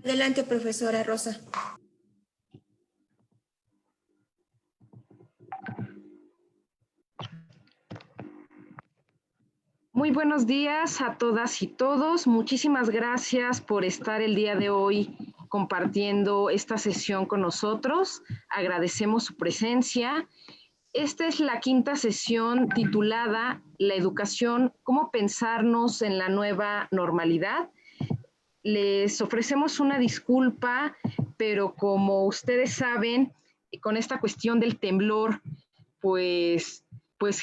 Adelante, profesora Rosa. Muy buenos días a todas y todos. Muchísimas gracias por estar el día de hoy compartiendo esta sesión con nosotros. Agradecemos su presencia. Esta es la quinta sesión titulada La educación, cómo pensarnos en la nueva normalidad. Les ofrecemos una disculpa, pero como ustedes saben, con esta cuestión del temblor, pues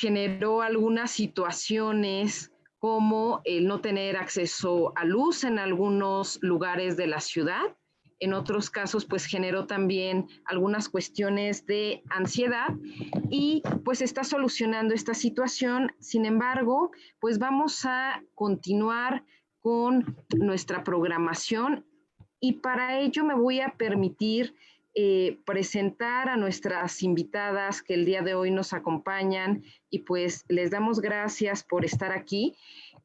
generó algunas situaciones como el no tener acceso a luz en algunos lugares de la ciudad. En otros casos, pues generó también algunas cuestiones de ansiedad y pues está solucionando esta situación. Sin embargo, pues vamos a continuar con nuestra programación y para ello me voy a permitir presentar a nuestras invitadas que el día de hoy nos acompañan y pues les damos gracias por estar aquí.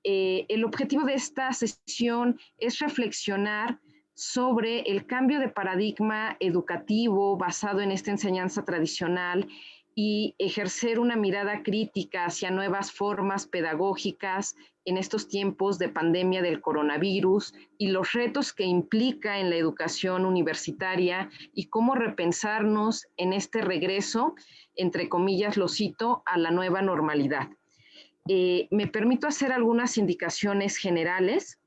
El objetivo de esta sesión es reflexionar sobre el cambio de paradigma educativo basado en esta enseñanza tradicional y ejercer una mirada crítica hacia nuevas formas pedagógicas en estos tiempos de pandemia del coronavirus y los retos que implica en la educación universitaria y cómo repensarnos en este regreso, entre comillas lo cito, a la nueva normalidad. Me permito hacer algunas indicaciones generales.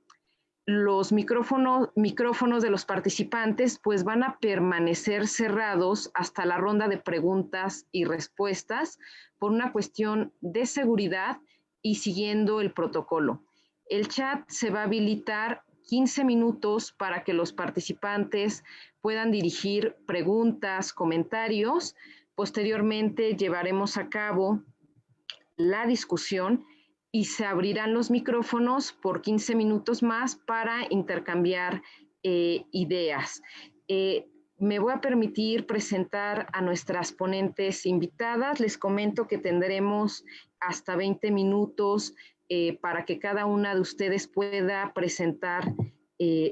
Los micrófonos de los participantes pues van a permanecer cerrados hasta la ronda de preguntas y respuestas por una cuestión de seguridad y siguiendo el protocolo. El chat se va a habilitar 15 minutos para que los participantes puedan dirigir preguntas, comentarios. Posteriormente llevaremos a cabo la discusión y se abrirán los micrófonos por 15 minutos más para intercambiar ideas. Me voy a permitir presentar a nuestras ponentes invitadas. Les comento que tendremos hasta 20 minutos para que cada una de ustedes pueda presentar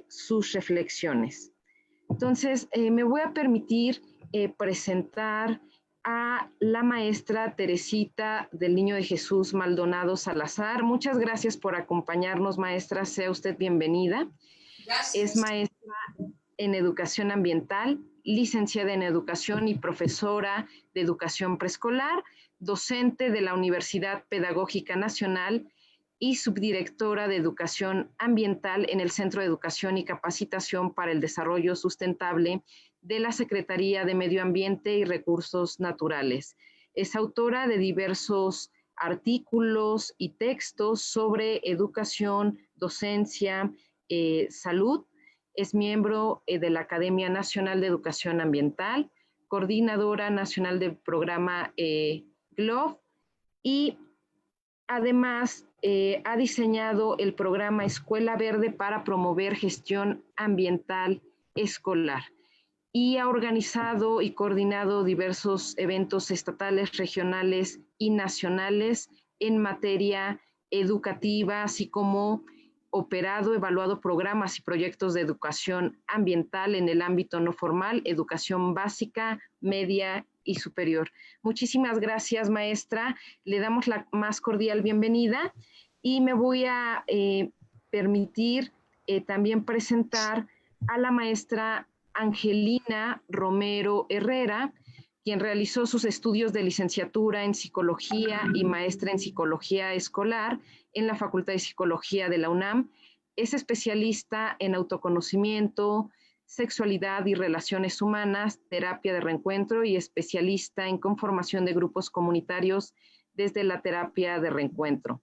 sus reflexiones. Entonces, me voy a permitir presentar a la maestra Teresita del Niño de Jesús Maldonado Salazar. Muchas gracias por acompañarnos, maestra. Sea usted bienvenida. Gracias. Es maestra en Educación Ambiental, licenciada en Educación y profesora de Educación Preescolar, docente de la Universidad Pedagógica Nacional y subdirectora de Educación Ambiental en el Centro de Educación y Capacitación para el Desarrollo Sustentable de la Secretaría de Medio Ambiente y Recursos Naturales. Es autora de diversos artículos y textos sobre educación, docencia, salud. Es miembro de la Academia Nacional de Educación Ambiental, coordinadora nacional del programa GLOBE y además ha diseñado el programa Escuela Verde para promover gestión ambiental escolar y ha organizado y coordinado diversos eventos estatales, regionales y nacionales en materia educativa, así como operado, evaluado programas y proyectos de educación ambiental en el ámbito no formal, educación básica, media y superior. Muchísimas gracias, maestra. Le damos la más cordial bienvenida y me voy a permitir también presentar a la maestra Angelina Romero Herrera, quien realizó sus estudios de licenciatura en Psicología y maestra en Psicología Escolar en la Facultad de Psicología de la UNAM. Es especialista en autoconocimiento, sexualidad y relaciones humanas, terapia de reencuentro y especialista en conformación de grupos comunitarios desde la terapia de reencuentro.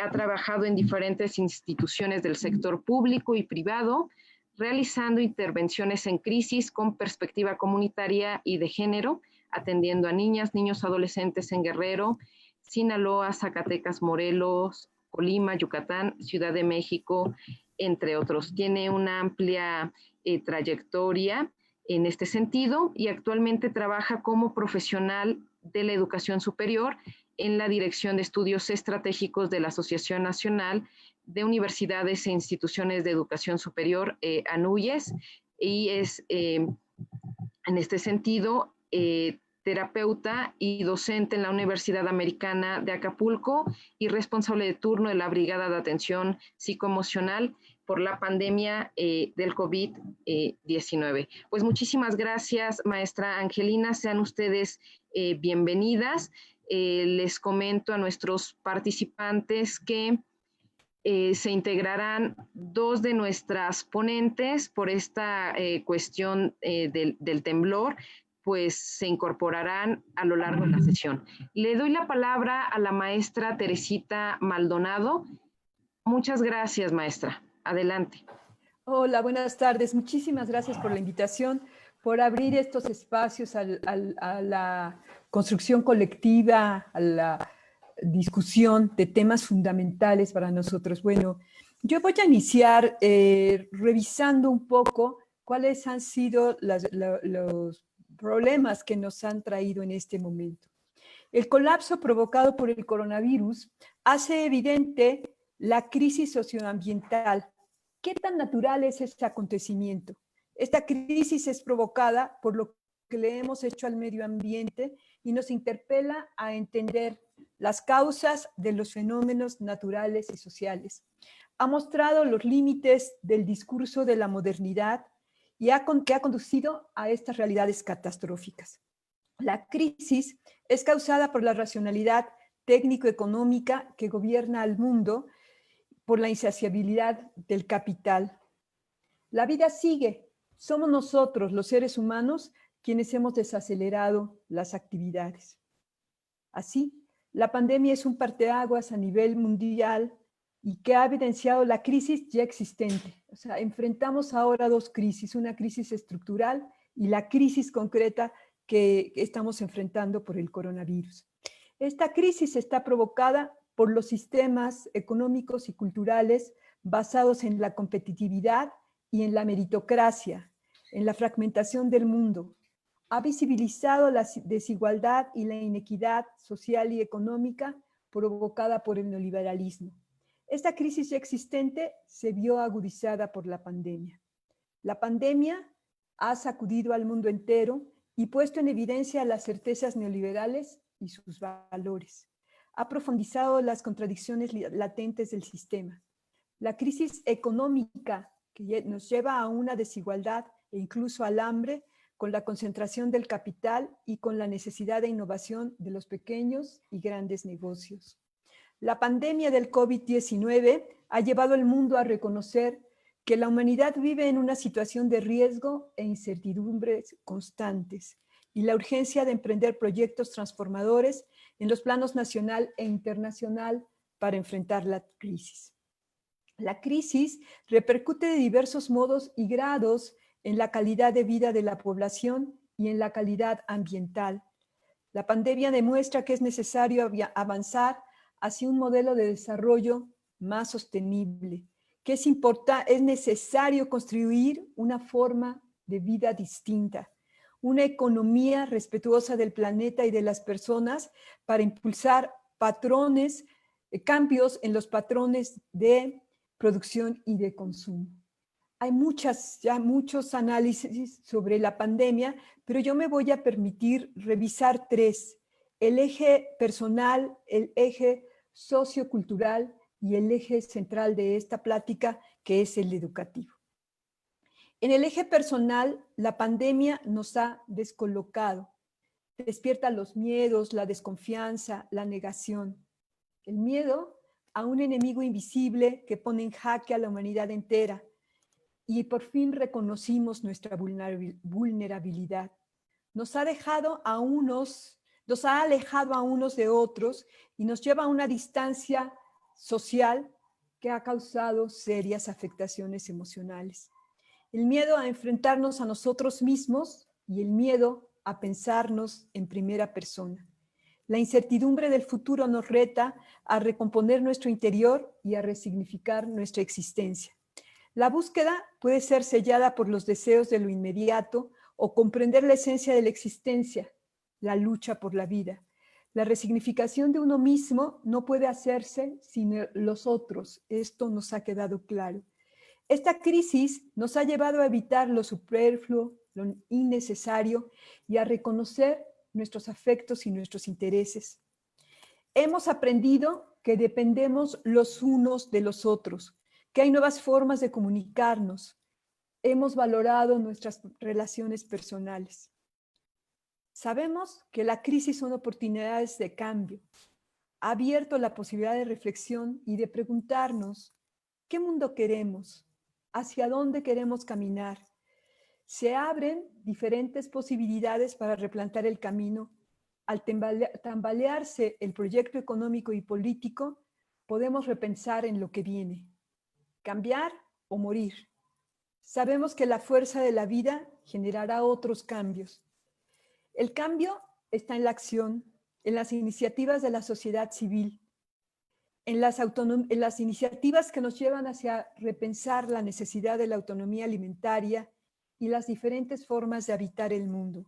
Ha trabajado en diferentes instituciones del sector público y privado, realizando intervenciones en crisis con perspectiva comunitaria y de género, atendiendo a niñas, niños, adolescentes en Guerrero, Sinaloa, Zacatecas, Morelos, Colima, Yucatán, Ciudad de México, entre otros. Tiene una amplia trayectoria en este sentido y actualmente trabaja como profesional de la educación superior en la Dirección de Estudios Estratégicos de la Asociación Nacional de Universidades e Instituciones de Educación Superior, ANUYES, y es, en este sentido, terapeuta y docente en la Universidad Americana de Acapulco y responsable de turno de la Brigada de Atención Psicoemocional por la pandemia del COVID-19. Pues muchísimas gracias, maestra Angelina. Sean ustedes bienvenidas. Les comento a nuestros participantes que se integrarán dos de nuestras ponentes por esta cuestión del temblor, pues se incorporarán a lo largo de la sesión. Le doy la palabra a la maestra Teresita Maldonado. Muchas gracias, maestra. Adelante. Hola, buenas tardes. Muchísimas gracias por la invitación, por abrir estos espacios a la construcción colectiva, a la discusión de temas fundamentales para nosotros. Bueno, yo voy a iniciar revisando un poco cuáles han sido los problemas que nos han traído en este momento. El colapso provocado por el coronavirus hace evidente la crisis socioambiental. ¿Qué tan natural es este acontecimiento? Esta crisis es provocada por lo que le hemos hecho al medio ambiente y nos interpela a entender las causas de los fenómenos naturales y sociales. Ha mostrado los límites del discurso de la modernidad y que ha conducido a estas realidades catastróficas. La crisis es causada por la racionalidad técnico-económica que gobierna al mundo, por la insaciabilidad del capital. La vida sigue. Somos nosotros, los seres humanos, quienes hemos desacelerado las actividades. Así, la pandemia es un parteaguas a nivel mundial y que ha evidenciado la crisis ya existente. O sea, enfrentamos ahora dos crisis, una crisis estructural y la crisis concreta que estamos enfrentando por el coronavirus. Esta crisis está provocada por los sistemas económicos y culturales basados en la competitividad y en la meritocracia, en la fragmentación del mundo. Ha visibilizado la desigualdad y la inequidad social y económica provocada por el neoliberalismo. Esta crisis ya existente se vio agudizada por la pandemia. La pandemia ha sacudido al mundo entero y puesto en evidencia las certezas neoliberales y sus valores. Ha profundizado las contradicciones latentes del sistema. La crisis económica que nos lleva a una desigualdad e incluso al hambre, con la concentración del capital y con la necesidad de innovación de los pequeños y grandes negocios. La pandemia del COVID-19 ha llevado al mundo a reconocer que la humanidad vive en una situación de riesgo e incertidumbres constantes y la urgencia de emprender proyectos transformadores en los planos nacional e internacional para enfrentar la crisis. La crisis repercute de diversos modos y grados en la calidad de vida de la población y en la calidad ambiental. La pandemia demuestra que es necesario avanzar hacia un modelo de desarrollo más sostenible, que es necesario construir una forma de vida distinta, una economía respetuosa del planeta y de las personas para impulsar cambios en los patrones de producción y de consumo. Hay muchos análisis sobre la pandemia, pero yo me voy a permitir revisar tres: el eje personal, el eje sociocultural y el eje central de esta plática, que es el educativo. En el eje personal, la pandemia nos ha descolocado, despierta los miedos, la desconfianza, la negación. El miedo a un enemigo invisible que pone en jaque a la humanidad entera, y por fin reconocimos nuestra vulnerabilidad. Nos ha alejado a unos de otros y nos lleva a una distancia social que ha causado serias afectaciones emocionales. El miedo a enfrentarnos a nosotros mismos y el miedo a pensarnos en primera persona. La incertidumbre del futuro nos reta a recomponer nuestro interior y a resignificar nuestra existencia. La búsqueda puede ser sellada por los deseos de lo inmediato o comprender la esencia de la existencia, la lucha por la vida. La resignificación de uno mismo no puede hacerse sin los otros. Esto nos ha quedado claro. Esta crisis nos ha llevado a evitar lo superfluo, lo innecesario y a reconocer nuestros afectos y nuestros intereses. Hemos aprendido que dependemos los unos de los otros, que hay nuevas formas de comunicarnos. Hemos valorado nuestras relaciones personales. Sabemos que la crisis son oportunidades de cambio. Ha abierto la posibilidad de reflexión y de preguntarnos, ¿qué mundo queremos? ¿Hacia dónde queremos caminar? Se abren diferentes posibilidades para replantar el camino. Al tambalearse el proyecto económico y político, podemos repensar en lo que viene. Cambiar o morir. Sabemos que la fuerza de la vida generará otros cambios. El cambio está en la acción, en las iniciativas de la sociedad civil, en las iniciativas que nos llevan hacia repensar la necesidad de la autonomía alimentaria y las diferentes formas de habitar el mundo.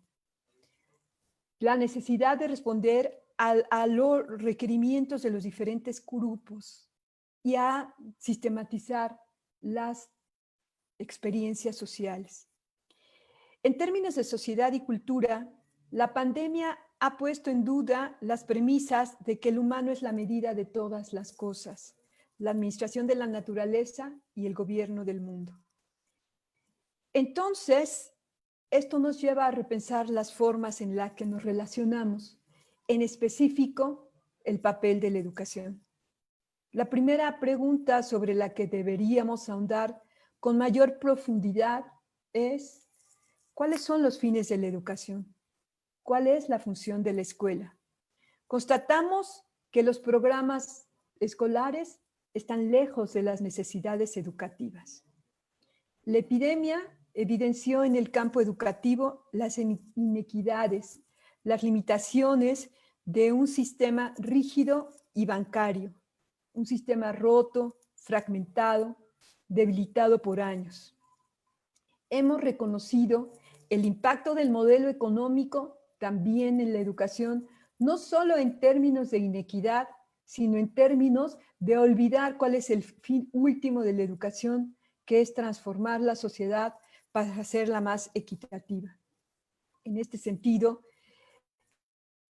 La necesidad de responder a los requerimientos de los diferentes grupos y a sistematizar las experiencias sociales. En términos de sociedad y cultura, la pandemia ha puesto en duda las premisas de que el humano es la medida de todas las cosas, la administración de la naturaleza y el gobierno del mundo. Entonces, esto nos lleva a repensar las formas en las que nos relacionamos, en específico, el papel de la educación. La primera pregunta sobre la que deberíamos ahondar con mayor profundidad es, ¿cuáles son los fines de la educación? ¿Cuál es la función de la escuela? Constatamos que los programas escolares están lejos de las necesidades educativas. La epidemia evidenció en el campo educativo las inequidades, las limitaciones de un sistema rígido y bancario, un sistema roto, fragmentado, debilitado por años. Hemos reconocido el impacto del modelo económico también en la educación, no solo en términos de inequidad, sino en términos de olvidar cuál es el fin último de la educación, que es transformar la sociedad para hacerla más equitativa. En este sentido,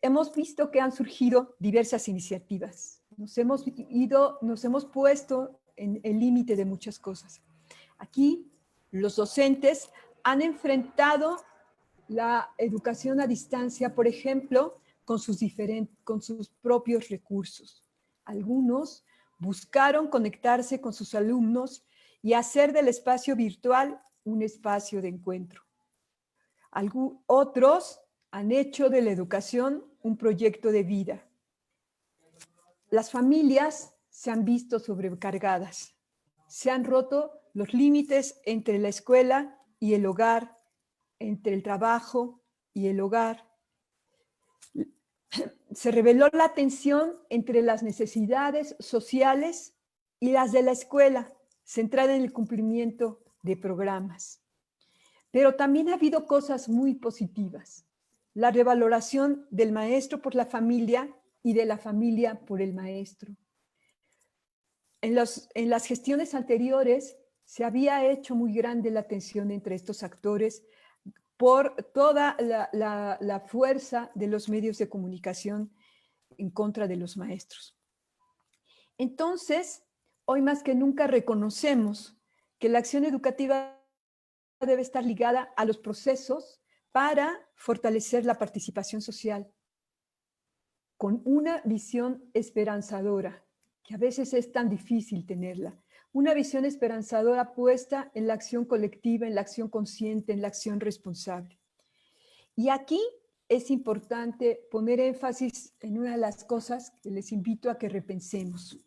hemos visto que han surgido diversas iniciativas. Nos hemos puesto en el límite de muchas cosas. Aquí, los docentes han enfrentado la educación a distancia, por ejemplo, con sus propios recursos. Algunos buscaron conectarse con sus alumnos y hacer del espacio virtual un espacio de encuentro. Otros han hecho de la educación un proyecto de vida. Las familias se han visto sobrecargadas. Se han roto los límites entre la escuela y el hogar, entre el trabajo y el hogar. Se reveló la tensión entre las necesidades sociales y las de la escuela, centrada en el cumplimiento de programas. Pero también ha habido cosas muy positivas. La revaloración del maestro por la familia y de la familia por el maestro. En las gestiones anteriores se había hecho muy grande la tensión entre estos actores por toda la fuerza de los medios de comunicación en contra de los maestros. Entonces, hoy más que nunca reconocemos que la acción educativa debe estar ligada a los procesos para fortalecer la participación social, con una visión esperanzadora, que a veces es tan difícil tenerla. Una visión esperanzadora puesta en la acción colectiva, en la acción consciente, en la acción responsable. Y aquí es importante poner énfasis en una de las cosas que les invito a que repensemos.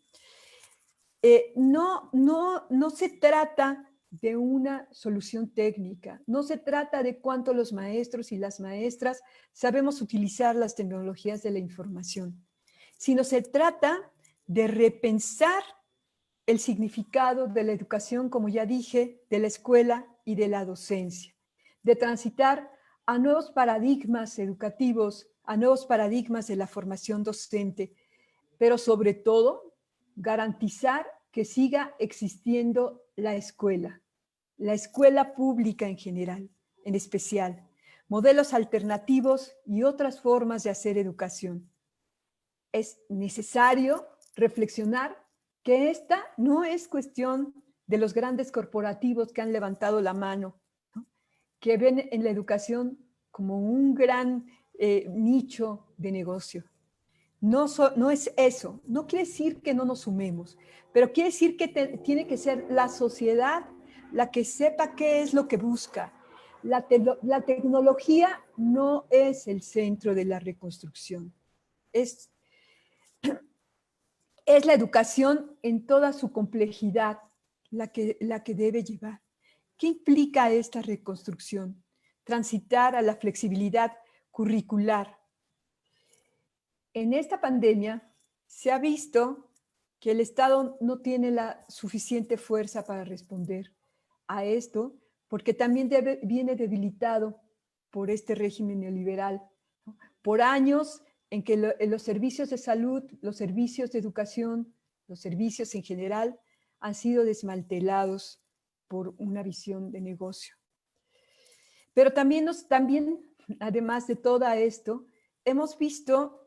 No se trata de una solución técnica, no se trata de cuánto los maestros y las maestras sabemos utilizar las tecnologías de la información, sino se trata de repensar el significado de la educación, como ya dije, de la escuela y de la docencia, de transitar a nuevos paradigmas educativos, a nuevos paradigmas de la formación docente, pero sobre todo garantizar que siga existiendo la escuela pública en general, en especial, modelos alternativos y otras formas de hacer educación. Es necesario reflexionar que esta no es cuestión de los grandes corporativos que han levantado la mano, ¿no? Que ven en la educación como un gran nicho de negocio. No es eso, no quiere decir que no nos sumemos, pero quiere decir que tiene que ser la sociedad la que sepa qué es lo que busca. La tecnología no es el centro de la reconstrucción, es la educación en toda su complejidad la que debe llevar. ¿Qué implica esta reconstrucción? Transitar a la flexibilidad curricular. En esta pandemia se ha visto que el Estado no tiene la suficiente fuerza para responder a esto, porque también viene debilitado por este régimen neoliberal, ¿no? Por años en que los servicios de salud, los servicios de educación, los servicios en general han sido desmantelados por una visión de negocio. Pero también, además de todo esto, hemos visto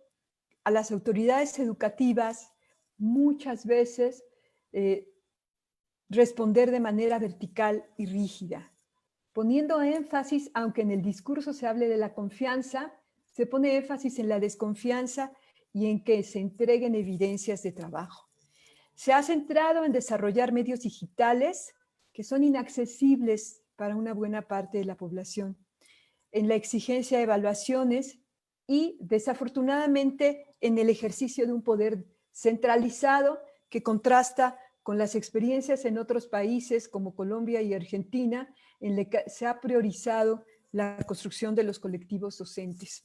a las autoridades educativas muchas veces responder de manera vertical y rígida, poniendo énfasis, aunque en el discurso se hable de la confianza, se pone énfasis en la desconfianza y en que se entreguen evidencias de trabajo. Se ha centrado en desarrollar medios digitales que son inaccesibles para una buena parte de la población, en la exigencia de evaluaciones y, desafortunadamente, en el ejercicio de un poder centralizado que contrasta con las experiencias en otros países como Colombia y Argentina, en la que se ha priorizado la construcción de los colectivos docentes.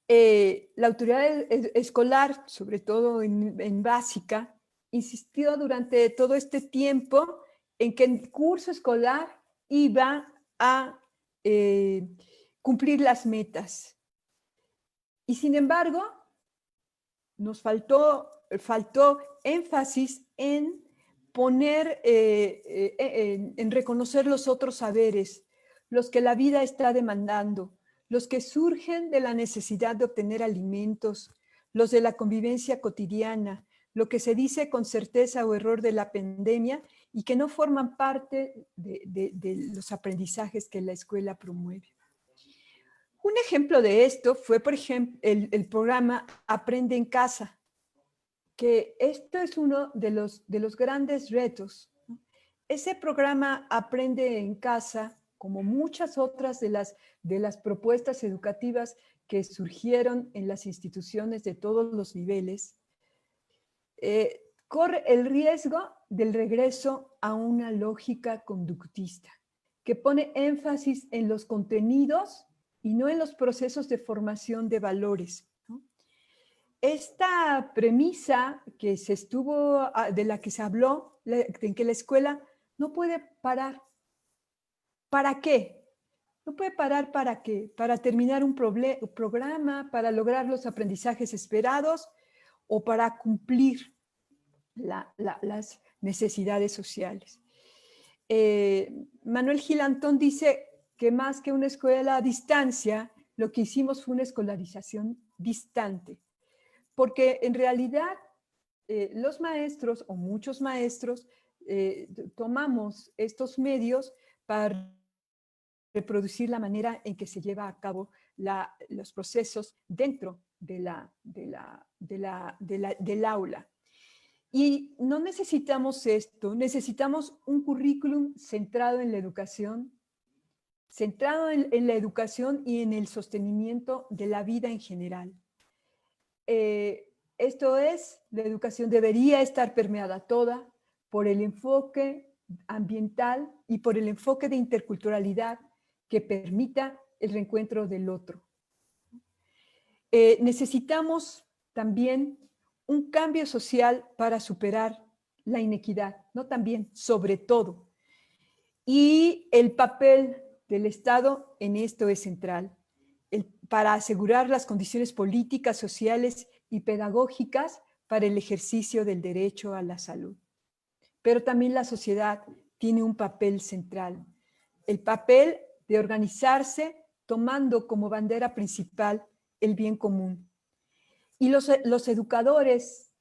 La autoridad escolar, sobre todo en básica, insistió durante todo este tiempo en que el curso escolar iba a cumplir las metas. Y sin embargo, nos faltó énfasis en poner, en reconocer los otros saberes, los que la vida está demandando, los que surgen de la necesidad de obtener alimentos, los de la convivencia cotidiana, lo que se dice con certeza o error de la pandemia y que no forman parte de los aprendizajes que la escuela promueve. Un ejemplo de esto fue, por ejemplo, el programa Aprende en Casa, que esto es uno de los grandes retos, ¿no? Ese programa Aprende en Casa, como muchas otras de las propuestas educativas que surgieron en las instituciones de todos los niveles, corre el riesgo del regreso a una lógica conductista, que pone énfasis en los contenidos y no en los procesos de formación de valores, ¿no? Esta premisa de la que se habló, en que la escuela no puede parar. ¿Para qué? No puede parar ¿para qué? Para terminar un programa, para lograr los aprendizajes esperados o para cumplir las necesidades sociales. Manuel Gil Antón dice que más que una escuela a distancia, lo que hicimos fue una escolarización distante, porque en realidad los maestros o muchos maestros tomamos estos medios para reproducir la manera en que se lleva a cabo los procesos dentro del aula. Y no necesitamos esto, necesitamos un currículum centrado en la educación, centrado en la educación y en el sostenimiento de la vida en general. Esto es, la educación debería estar permeada toda por el enfoque ambiental y por el enfoque de interculturalidad que permita el reencuentro del otro. Necesitamos también un cambio social para superar la inequidad, no también, sobre todo. Y el papel del Estado en esto es central, para asegurar las condiciones políticas, sociales y pedagógicas para el ejercicio del derecho a la salud. Pero también la sociedad tiene un papel central, el papel de organizarse tomando como bandera principal el bien común. Y los educadores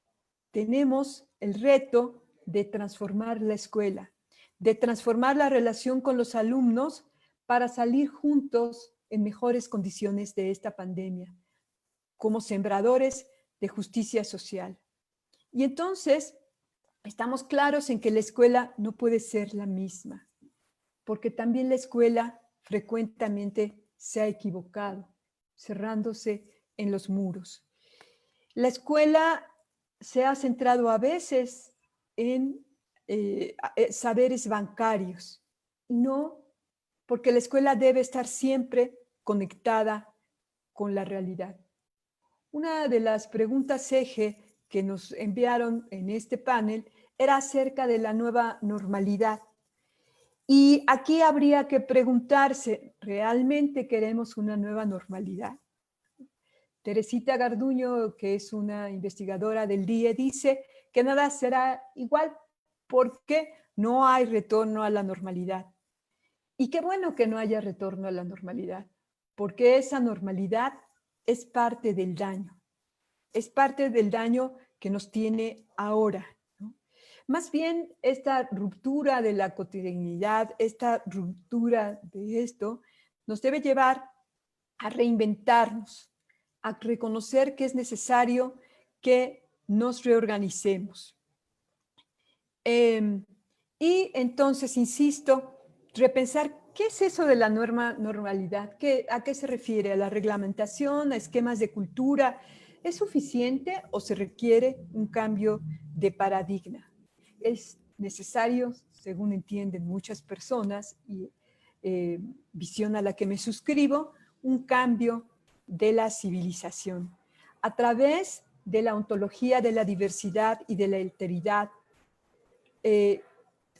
tenemos el reto de transformar la escuela, de transformar la relación con los alumnos para salir juntos en mejores condiciones de esta pandemia, como sembradores de justicia social. Y entonces, estamos claros en que la escuela no puede ser la misma, porque también la escuela frecuentemente se ha equivocado, cerrándose en los muros. La escuela se ha centrado a veces en saberes bancarios, no porque la escuela debe estar siempre conectada con la realidad. Una de las preguntas eje que nos enviaron en este panel era acerca de la nueva normalidad. Y aquí habría que preguntarse, ¿realmente queremos una nueva normalidad? Teresita Garduño, que es una investigadora del DIE, dice que nada será igual porque no hay retorno a la normalidad. Y qué bueno que no haya retorno a la normalidad, porque esa normalidad es parte del daño. Es parte del daño que nos tiene ahora, ¿no? Más bien, esta ruptura de la cotidianidad, esta ruptura de esto, nos debe llevar a reinventarnos, a reconocer que es necesario que nos reorganicemos. Y entonces, insisto, repensar qué es eso de la normalidad, a qué se refiere, a la reglamentación, a esquemas de cultura. ¿Es suficiente o se requiere un cambio de paradigma? Es necesario, según entienden muchas personas y visión a la que me suscribo, un cambio de la civilización a través de la ontología de la diversidad y de la alteridad,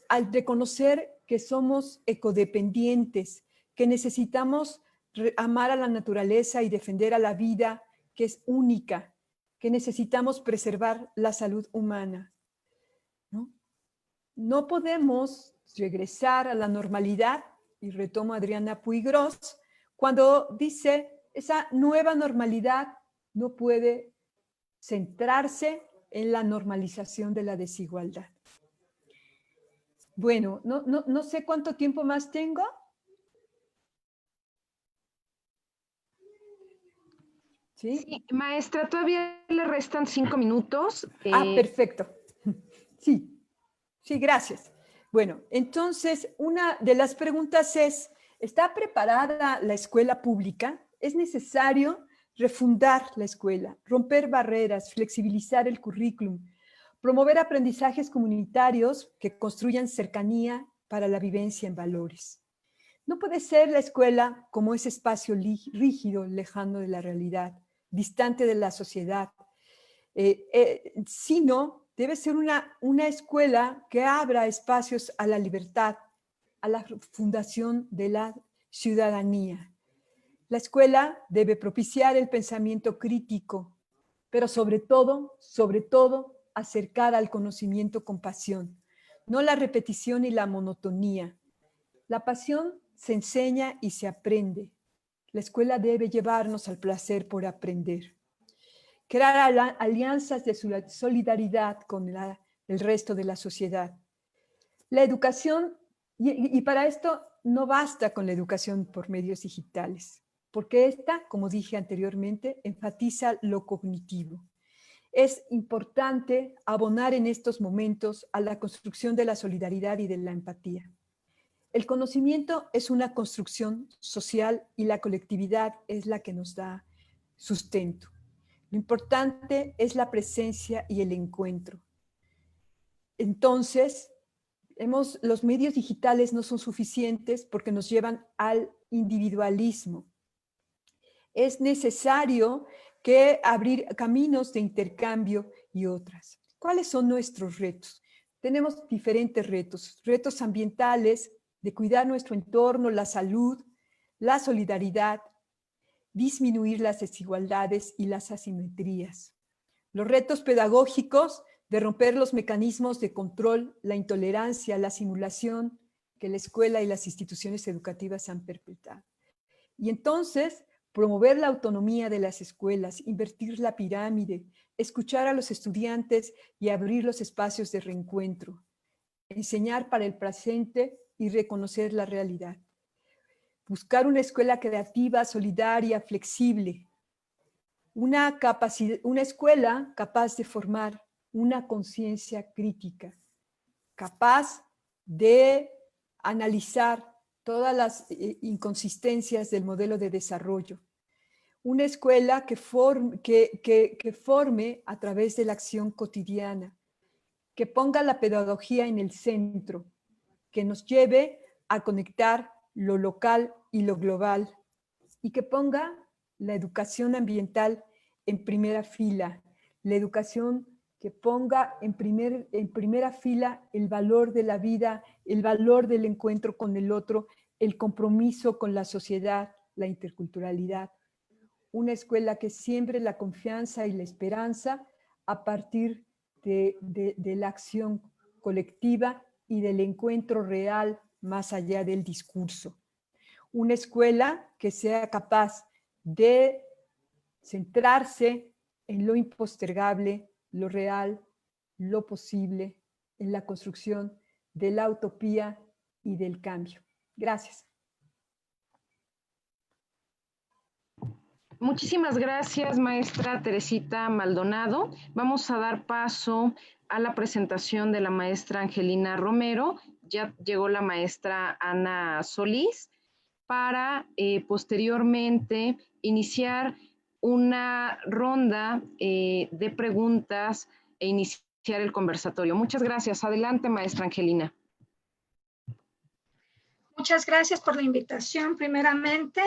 al reconocer que somos ecodependientes, que necesitamos amar a la naturaleza y defender a la vida, que es única, que necesitamos preservar la salud humana, ¿no? No podemos regresar a la normalidad, y retomo a Adriana Puigros, cuando dice, esa nueva normalidad no puede centrarse en la normalización de la desigualdad. Bueno, no sé cuánto tiempo más tengo. ¿Sí? Sí, maestra, todavía le restan 5 minutos. Perfecto. Sí, sí, gracias. Bueno, entonces, una de las preguntas es, ¿está preparada la escuela pública? ¿Es necesario refundar la escuela, romper barreras, flexibilizar el currículum, promover aprendizajes comunitarios que construyan cercanía para la vivencia en valores? No puede ser la escuela como ese espacio rígido, lejano de la realidad, distante de la sociedad, sino debe ser una escuela que abra espacios a la libertad, a la fundación de la ciudadanía. La escuela debe propiciar el pensamiento crítico, pero sobre todo, acercar al conocimiento con pasión, no la repetición y la monotonía. La pasión se enseña y se aprende. La escuela debe llevarnos al placer por aprender. Crear alianzas de solidaridad con el resto de la sociedad. La educación, y para esto no basta con la educación por medios digitales, porque esta, como dije anteriormente, enfatiza lo cognitivo. Es importante abonar en estos momentos a la construcción de la solidaridad y de la empatía. El conocimiento es una construcción social y la colectividad es la que nos da sustento. Lo importante es la presencia y el encuentro. Entonces, los medios digitales no son suficientes porque nos llevan al individualismo. Es necesario que abrir caminos de intercambio y otras. ¿Cuáles son nuestros retos? Tenemos diferentes retos. Retos ambientales, de cuidar nuestro entorno, la salud, la solidaridad, disminuir las desigualdades y las asimetrías. Los retos pedagógicos de romper los mecanismos de control, la intolerancia, la simulación que la escuela y las instituciones educativas han perpetrado. Y entonces, promover la autonomía de las escuelas, invertir la pirámide, escuchar a los estudiantes y abrir los espacios de reencuentro, enseñar para el presente y reconocer la realidad. Buscar una escuela creativa, solidaria, flexible. Una escuela capaz de formar una conciencia crítica, capaz de analizar todas las inconsistencias del modelo de desarrollo. Una escuela que forme a través de la acción cotidiana, que ponga la pedagogía en el centro, que nos lleve a conectar lo local y lo global, y que ponga la educación ambiental en primera fila, la educación que ponga en primera fila el valor de la vida, el valor del encuentro con el otro, el compromiso con la sociedad, la interculturalidad. Una escuela que siembre la confianza y la esperanza a partir de la acción colectiva y del encuentro real más allá del discurso. Una escuela que sea capaz de centrarse en lo impostergable, lo real, lo posible, en la construcción de la utopía y del cambio. Gracias. Muchísimas gracias, maestra Teresita Maldonado. Vamos a dar paso a la presentación de la maestra Angelina Romero. Ya llegó la maestra Ana Solís para posteriormente iniciar una ronda de preguntas e iniciar el conversatorio. Muchas gracias. Adelante, maestra Angelina. Muchas gracias por la invitación. Primeramente,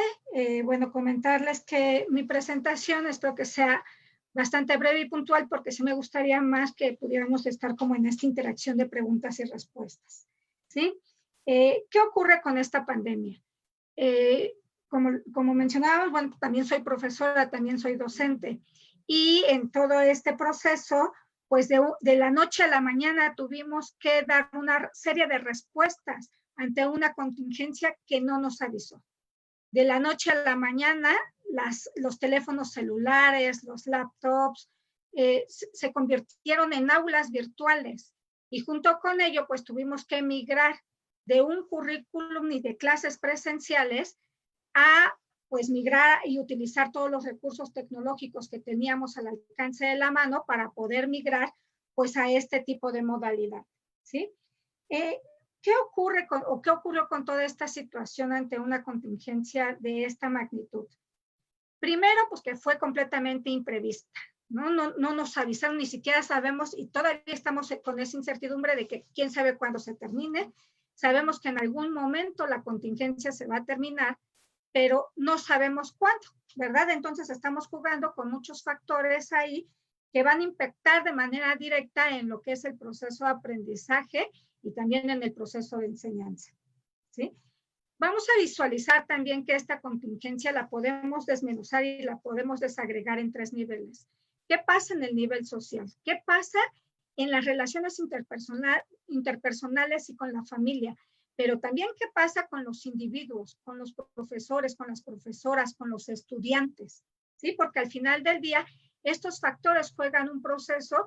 bueno, comentarles que mi presentación espero que sea bastante breve y puntual porque sí me gustaría más que pudiéramos estar como en esta interacción de preguntas y respuestas. ¿Sí? ¿Qué ocurre con esta pandemia? Como mencionábamos, bueno, también soy profesora, también soy docente. Y en todo este proceso, pues de la noche a la mañana tuvimos que dar una serie de respuestas ante una contingencia que no nos avisó. De la noche a la mañana, los teléfonos celulares, los laptops, se convirtieron en aulas virtuales. Y junto con ello, pues tuvimos que migrar de un currículum y de clases presenciales a pues migrar y utilizar todos los recursos tecnológicos que teníamos al alcance de la mano para poder migrar pues a este tipo de modalidad, ¿sí? ¿Qué ocurrió con toda esta situación ante una contingencia de esta magnitud? Primero, pues que fue completamente imprevista, ¿no? No nos avisaron, ni siquiera sabemos, y todavía estamos con esa incertidumbre de que quién sabe cuándo se termine. Sabemos que en algún momento la contingencia se va a terminar, pero no sabemos cuándo, ¿verdad? Entonces estamos jugando con muchos factores ahí que van a impactar de manera directa en lo que es el proceso de aprendizaje y también en el proceso de enseñanza, ¿sí? Vamos a visualizar también que esta contingencia la podemos desmenuzar y la podemos desagregar en 3 niveles. ¿Qué pasa en el nivel social? ¿Qué pasa en las relaciones interpersonales y con la familia? Pero también qué pasa con los individuos, con los profesores, con las profesoras, con los estudiantes, ¿sí? Porque al final del día, estos factores juegan un proceso,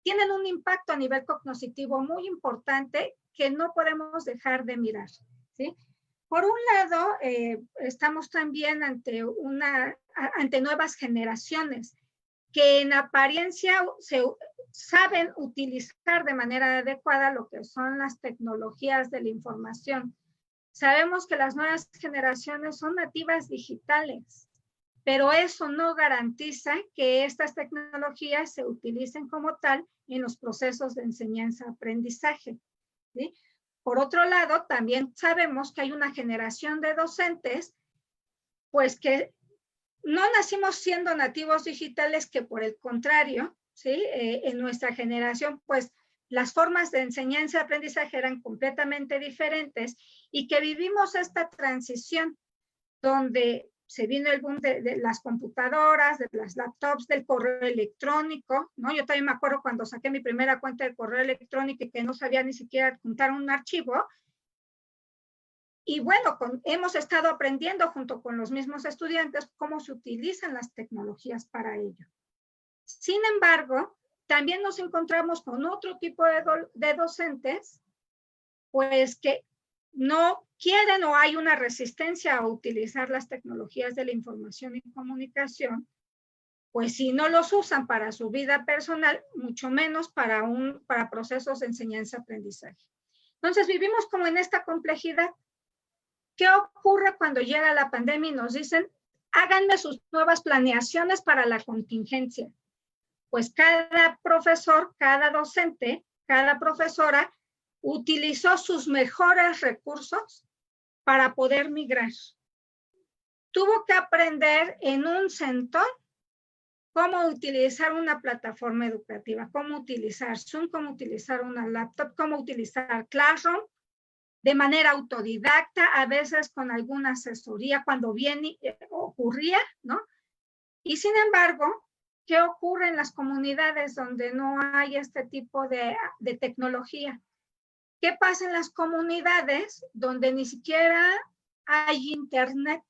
tienen un impacto a nivel cognitivo muy importante que no podemos dejar de mirar, ¿sí? Por un lado, estamos también ante nuevas generaciones que en apariencia saben utilizar de manera adecuada lo que son las tecnologías de la información. Sabemos que las nuevas generaciones son nativas digitales, pero eso no garantiza que estas tecnologías se utilicen como tal en los procesos de enseñanza-aprendizaje, ¿sí? Por otro lado, también sabemos que hay una generación de docentes, pues que no nacimos siendo nativos digitales, que por el contrario, ¿sí? En nuestra generación, pues las formas de enseñanza y aprendizaje eran completamente diferentes y que vivimos esta transición donde se vino el boom de las computadoras, de las laptops, del correo electrónico, ¿no? Yo también me acuerdo cuando saqué mi primera cuenta de correo electrónico y que no sabía ni siquiera juntar un archivo. Y bueno, hemos estado aprendiendo junto con los mismos estudiantes cómo se utilizan las tecnologías para ello. Sin embargo, también nos encontramos con otro tipo de docentes, pues que no quieren o hay una resistencia a utilizar las tecnologías de la información y comunicación, pues si no los usan para su vida personal, mucho menos para procesos de enseñanza-aprendizaje. Entonces vivimos como en esta complejidad. ¿Qué ocurre cuando llega la pandemia y nos dicen, háganme sus nuevas planeaciones para la contingencia? Pues cada profesor, cada docente, cada profesora utilizó sus mejores recursos para poder migrar. Tuvo que aprender en un centón cómo utilizar una plataforma educativa, cómo utilizar Zoom, cómo utilizar una laptop, cómo utilizar Classroom, de manera autodidacta, a veces con alguna asesoría cuando bien ocurría, ¿no? Y sin embargo, ¿qué ocurre en las comunidades donde no hay este tipo de tecnología? ¿Qué pasa en las comunidades donde ni siquiera hay internet,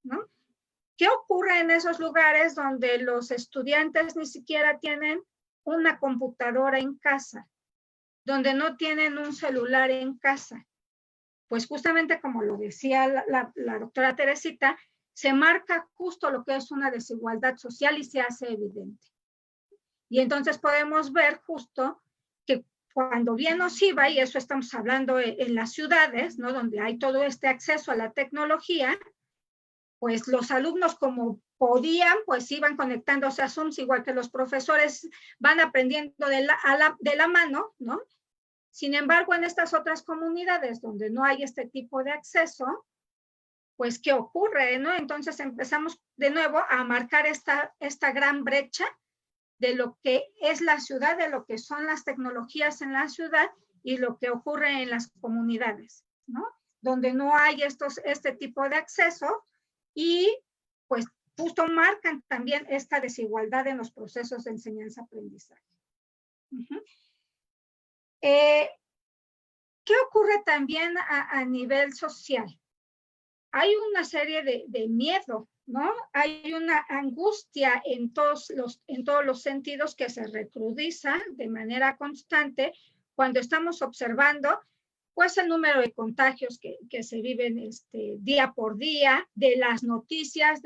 ¿no? ¿Qué ocurre en esos lugares donde los estudiantes ni siquiera tienen una computadora en casa, donde no tienen un celular en casa? Pues justamente como lo decía la doctora Teresita, se marca justo lo que es una desigualdad social y se hace evidente. Y entonces podemos ver justo que cuando bien nos iba, y eso estamos hablando en las ciudades, ¿no? Donde hay todo este acceso a la tecnología, pues los alumnos como podían, pues iban conectándose a Zoom, igual que los profesores van aprendiendo de la mano, ¿no? Sin embargo, en estas otras comunidades donde no hay este tipo de acceso, pues ¿qué ocurre, no? Entonces empezamos de nuevo a marcar esta gran brecha de lo que es la ciudad, de lo que son las tecnologías en la ciudad y lo que ocurre en las comunidades, ¿no? Donde no hay este tipo de acceso y pues justo marcan también esta desigualdad en los procesos de enseñanza-aprendizaje. ¿Qué ocurre también a nivel social? Hay una serie de miedo, ¿no? Hay una angustia en todos los sentidos que se recrudiza de manera constante cuando estamos observando pues el número de contagios que se viven día por día, de las noticias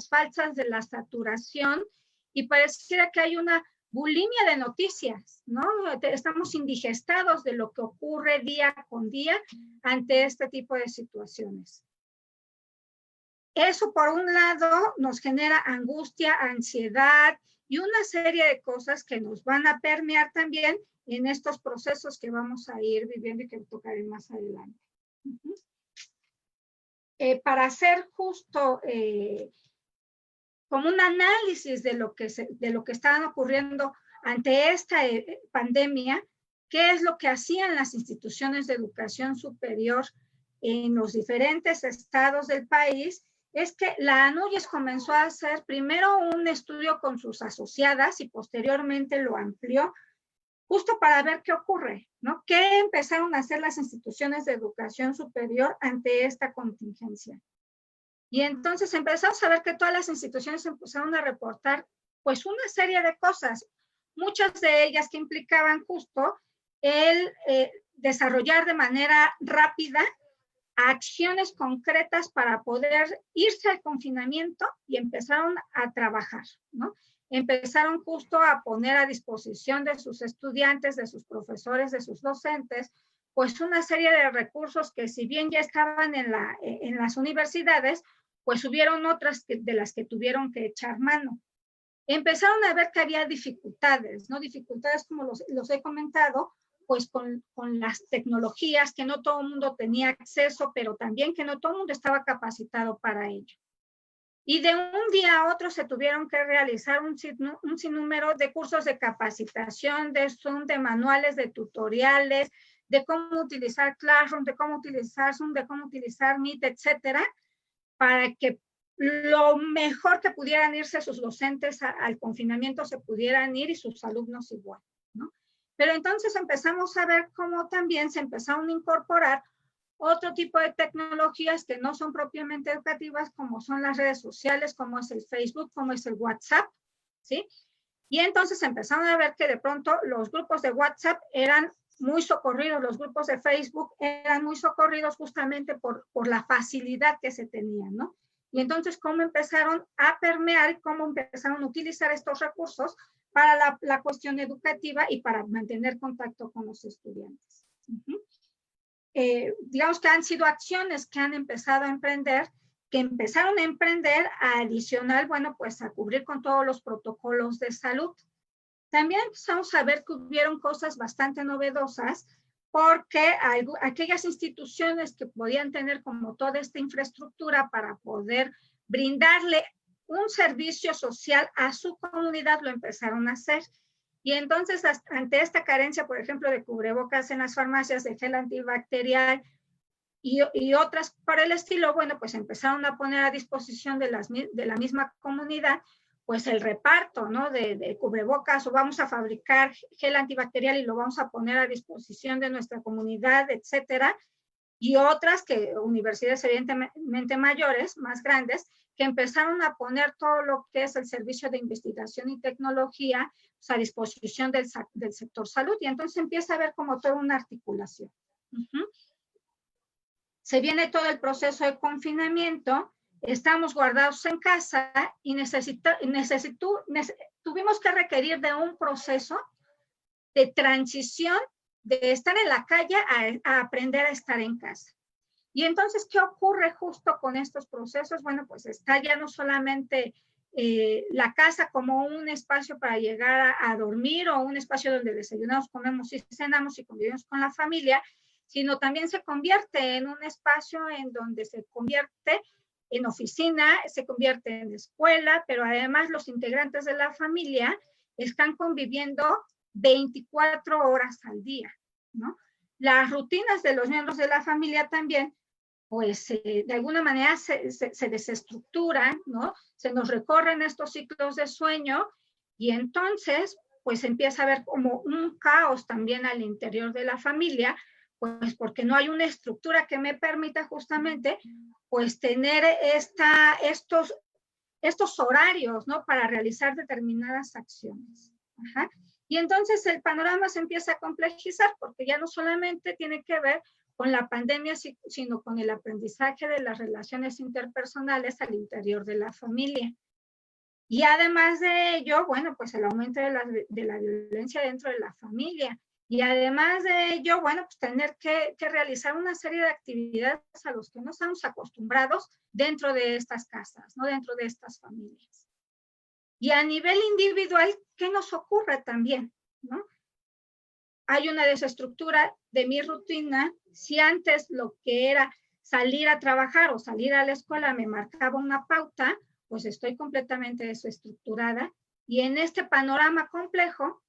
falsas, de la saturación, y pareciera que hay una bulimia de noticias, ¿no? Estamos indigestados de lo que ocurre día con día ante este tipo de situaciones. Eso, por un lado, nos genera angustia, ansiedad y una serie de cosas que nos van a permear también en estos procesos que vamos a ir viviendo y que tocaré más adelante. Para hacer justo como un análisis de lo que estaban ocurriendo ante esta pandemia, qué es lo que hacían las instituciones de educación superior en los diferentes estados del país, es que la ANUYES comenzó a hacer primero un estudio con sus asociadas y posteriormente lo amplió, justo para ver qué ocurre, ¿no? ¿Qué empezaron a hacer las instituciones de educación superior ante esta contingencia? Y entonces empezamos a ver que todas las instituciones empezaron a reportar pues una serie de cosas, muchas de ellas que implicaban justo el desarrollar de manera rápida acciones concretas para poder irse al confinamiento y empezaron a trabajar, ¿no? Empezaron justo a poner a disposición de sus estudiantes, de sus profesores, de sus docentes, pues una serie de recursos que si bien ya estaban en las universidades, pues hubieron otras de las que tuvieron que echar mano. Empezaron a ver que había dificultades, ¿no? Dificultades como los he comentado, pues con las tecnologías, que no todo el mundo tenía acceso, pero también que no todo el mundo estaba capacitado para ello. Y de un día a otro se tuvieron que realizar un sinnúmero de cursos de capacitación, de Zoom, de manuales, de tutoriales, de cómo utilizar Classroom, de cómo utilizar Zoom, de cómo utilizar Meet, etcétera, para que lo mejor que pudieran irse sus docentes al confinamiento se pudieran ir y sus alumnos igual, ¿no? Pero entonces empezamos a ver cómo también se empezaron a incorporar otro tipo de tecnologías que no son propiamente educativas, como son las redes sociales, como es el Facebook, como es el WhatsApp, ¿sí? Y entonces empezaron a ver que de pronto los grupos de WhatsApp eran muy socorridos, los grupos de Facebook eran muy socorridos justamente por la facilidad que se tenían, ¿no? Y entonces cómo empezaron a permear, cómo empezaron a utilizar estos recursos para la cuestión educativa y para mantener contacto con los estudiantes. Digamos que han sido acciones que han empezado a emprender, que empezaron a emprender adicional, bueno, pues a cubrir con todos los protocolos de salud. También empezamos a ver que hubieron cosas bastante novedosas, porque aquellas instituciones que podían tener como toda esta infraestructura para poder brindarle un servicio social a su comunidad lo empezaron a hacer. Y entonces, ante esta carencia, por ejemplo, de cubrebocas en las farmacias, de gel antibacterial y otras por el estilo, bueno, pues empezaron a poner a disposición de la misma comunidad, pues el reparto, ¿no? De cubrebocas, o vamos a fabricar gel antibacterial y lo vamos a poner a disposición de nuestra comunidad, etcétera. Y otras universidades evidentemente mayores, más grandes, que empezaron a poner todo lo que es el servicio de investigación y tecnología pues, a disposición del sector salud. Y entonces empieza a haber como toda una articulación. Se viene todo el proceso de confinamiento, estamos guardados en casa y tuvimos que requerir de un proceso de transición de estar en la calle a aprender a estar en casa. Y entonces, ¿qué ocurre justo con estos procesos? Bueno, pues está ya no solamente la casa como un espacio para llegar a dormir o un espacio donde desayunamos, comemos y cenamos y convivimos con la familia, sino también se convierte en un espacio en donde se convierte en oficina, se convierte en escuela, pero además los integrantes de la familia están conviviendo 24 horas al día, ¿no? Las rutinas de los miembros de la familia también, pues de alguna manera se desestructuran, ¿no? Se nos recorren estos ciclos de sueño y entonces, pues empieza a haber como un caos también al interior de la familia, pues porque no hay una estructura que me permita justamente, pues tener estos horarios, ¿no? Para realizar determinadas acciones. Ajá. Y entonces el panorama se empieza a complejizar porque ya no solamente tiene que ver con la pandemia, sino con el aprendizaje de las relaciones interpersonales al interior de la familia. Y además de ello, bueno, pues el aumento de la violencia dentro de la familia. Y además de ello, bueno, pues tener que realizar una serie de actividades a los que no estamos acostumbrados dentro de estas casas, ¿no? Dentro de estas familias. Y a nivel individual, ¿qué nos ocurre también? ¿No? Hay una desestructura de mi rutina. Si antes lo que era salir a trabajar o salir a la escuela me marcaba una pauta, pues estoy completamente desestructurada. Y en este panorama complejo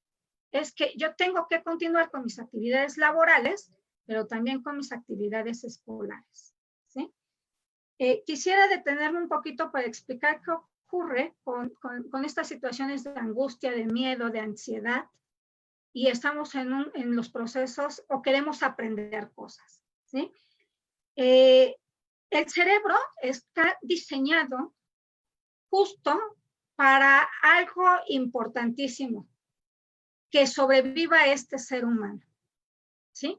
es que yo tengo que continuar con mis actividades laborales, pero también con mis actividades escolares, ¿sí? Quisiera detenerme un poquito para explicar qué ocurre con estas situaciones de angustia, de miedo, de ansiedad, y estamos en los procesos o queremos aprender cosas, ¿sí? El cerebro está diseñado justo para algo importantísimo, que sobreviva este ser humano, ¿sí?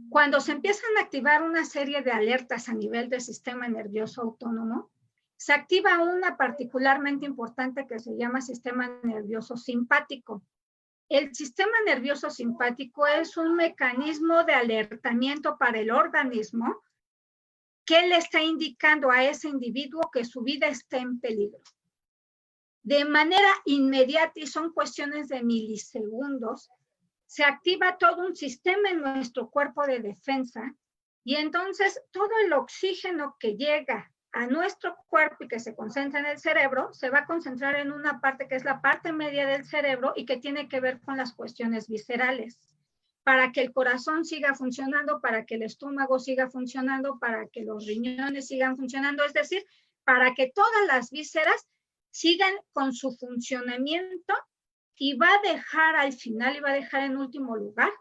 Cuando se empiezan a activar una serie de alertas a nivel del sistema nervioso autónomo, se activa una particularmente importante que se llama sistema nervioso simpático. El sistema nervioso simpático es un mecanismo de alertamiento para el organismo que le está indicando a ese individuo que su vida está en peligro. De manera inmediata, y son cuestiones de milisegundos, se activa todo un sistema en nuestro cuerpo de defensa y entonces todo el oxígeno que llega a nuestro cuerpo y que se concentra en el cerebro, se va a concentrar en una parte que es la parte media del cerebro y que tiene que ver con las cuestiones viscerales, para que el corazón siga funcionando, para que el estómago siga funcionando, para que los riñones sigan funcionando, es decir, para que todas las vísceras sigan con su funcionamiento, y va a dejar al final, y va a dejar en último lugar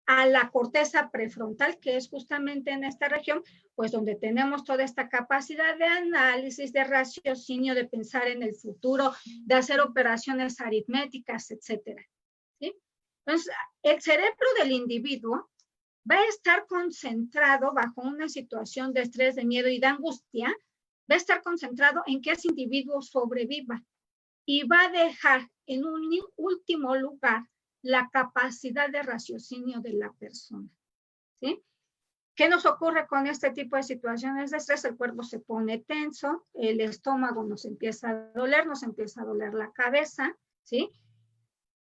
a la corteza prefrontal, que es justamente en esta región, pues donde tenemos toda esta capacidad de análisis, de raciocinio, de pensar en el futuro, de hacer operaciones aritméticas, etcétera. ¿Sí? Entonces, el cerebro del individuo va a estar concentrado bajo una situación de estrés, de miedo y de angustia, va a estar concentrado en que ese individuo sobreviva, y va a dejar en un último lugar la capacidad de raciocinio de la persona. ¿Sí? ¿Qué nos ocurre con este tipo de situaciones de estrés? El cuerpo se pone tenso, el estómago nos empieza a doler la cabeza, ¿sí?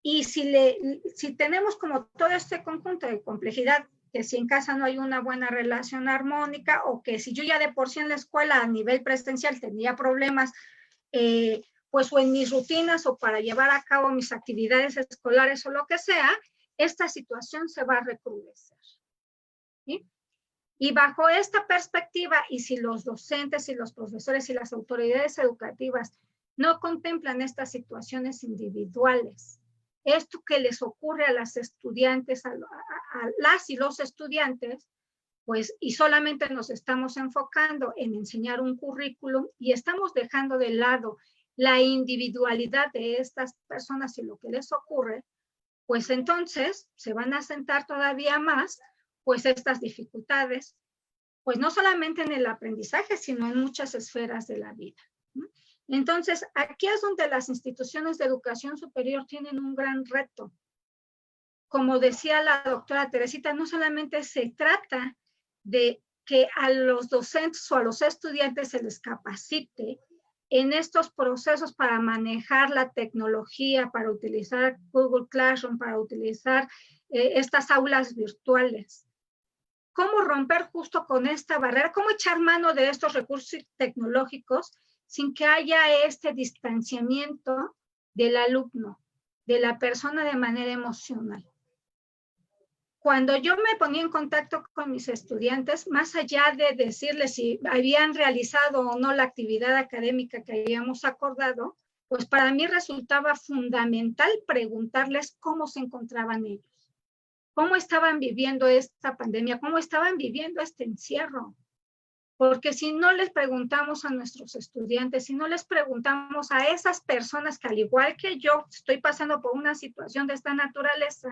Y si tenemos como todo este conjunto de complejidad, que si en casa no hay una buena relación armónica, o que si yo ya de por sí en la escuela a nivel presencial tenía problemas, pues o en mis rutinas o para llevar a cabo mis actividades escolares o lo que sea, esta situación se va a recrudecer. ¿Sí? Y bajo esta perspectiva, y si los docentes y los profesores y las autoridades educativas no contemplan estas situaciones individuales, esto que les ocurre a las estudiantes, a las y los estudiantes, pues, y solamente nos estamos enfocando en enseñar un currículum y estamos dejando de lado la individualidad de estas personas y lo que les ocurre, pues entonces se van a sentar todavía más, pues, estas dificultades, pues no solamente en el aprendizaje, sino en muchas esferas de la vida. Entonces, aquí es donde las instituciones de educación superior tienen un gran reto. Como decía la doctora Teresita, no solamente se trata de que a los docentes o a los estudiantes se les capacite en estos procesos para manejar la tecnología, para utilizar Google Classroom, para utilizar estas aulas virtuales. ¿Cómo romper justo con esta barrera? ¿Cómo echar mano de estos recursos tecnológicos sin que haya este distanciamiento del alumno, de la persona de manera emocional? Cuando yo me ponía en contacto con mis estudiantes, más allá de decirles si habían realizado o no la actividad académica que habíamos acordado, pues para mí resultaba fundamental preguntarles cómo se encontraban ellos, cómo estaban viviendo esta pandemia, cómo estaban viviendo este encierro. Porque si no les preguntamos a nuestros estudiantes, si no les preguntamos a esas personas que al igual que yo estoy pasando por una situación de esta naturaleza,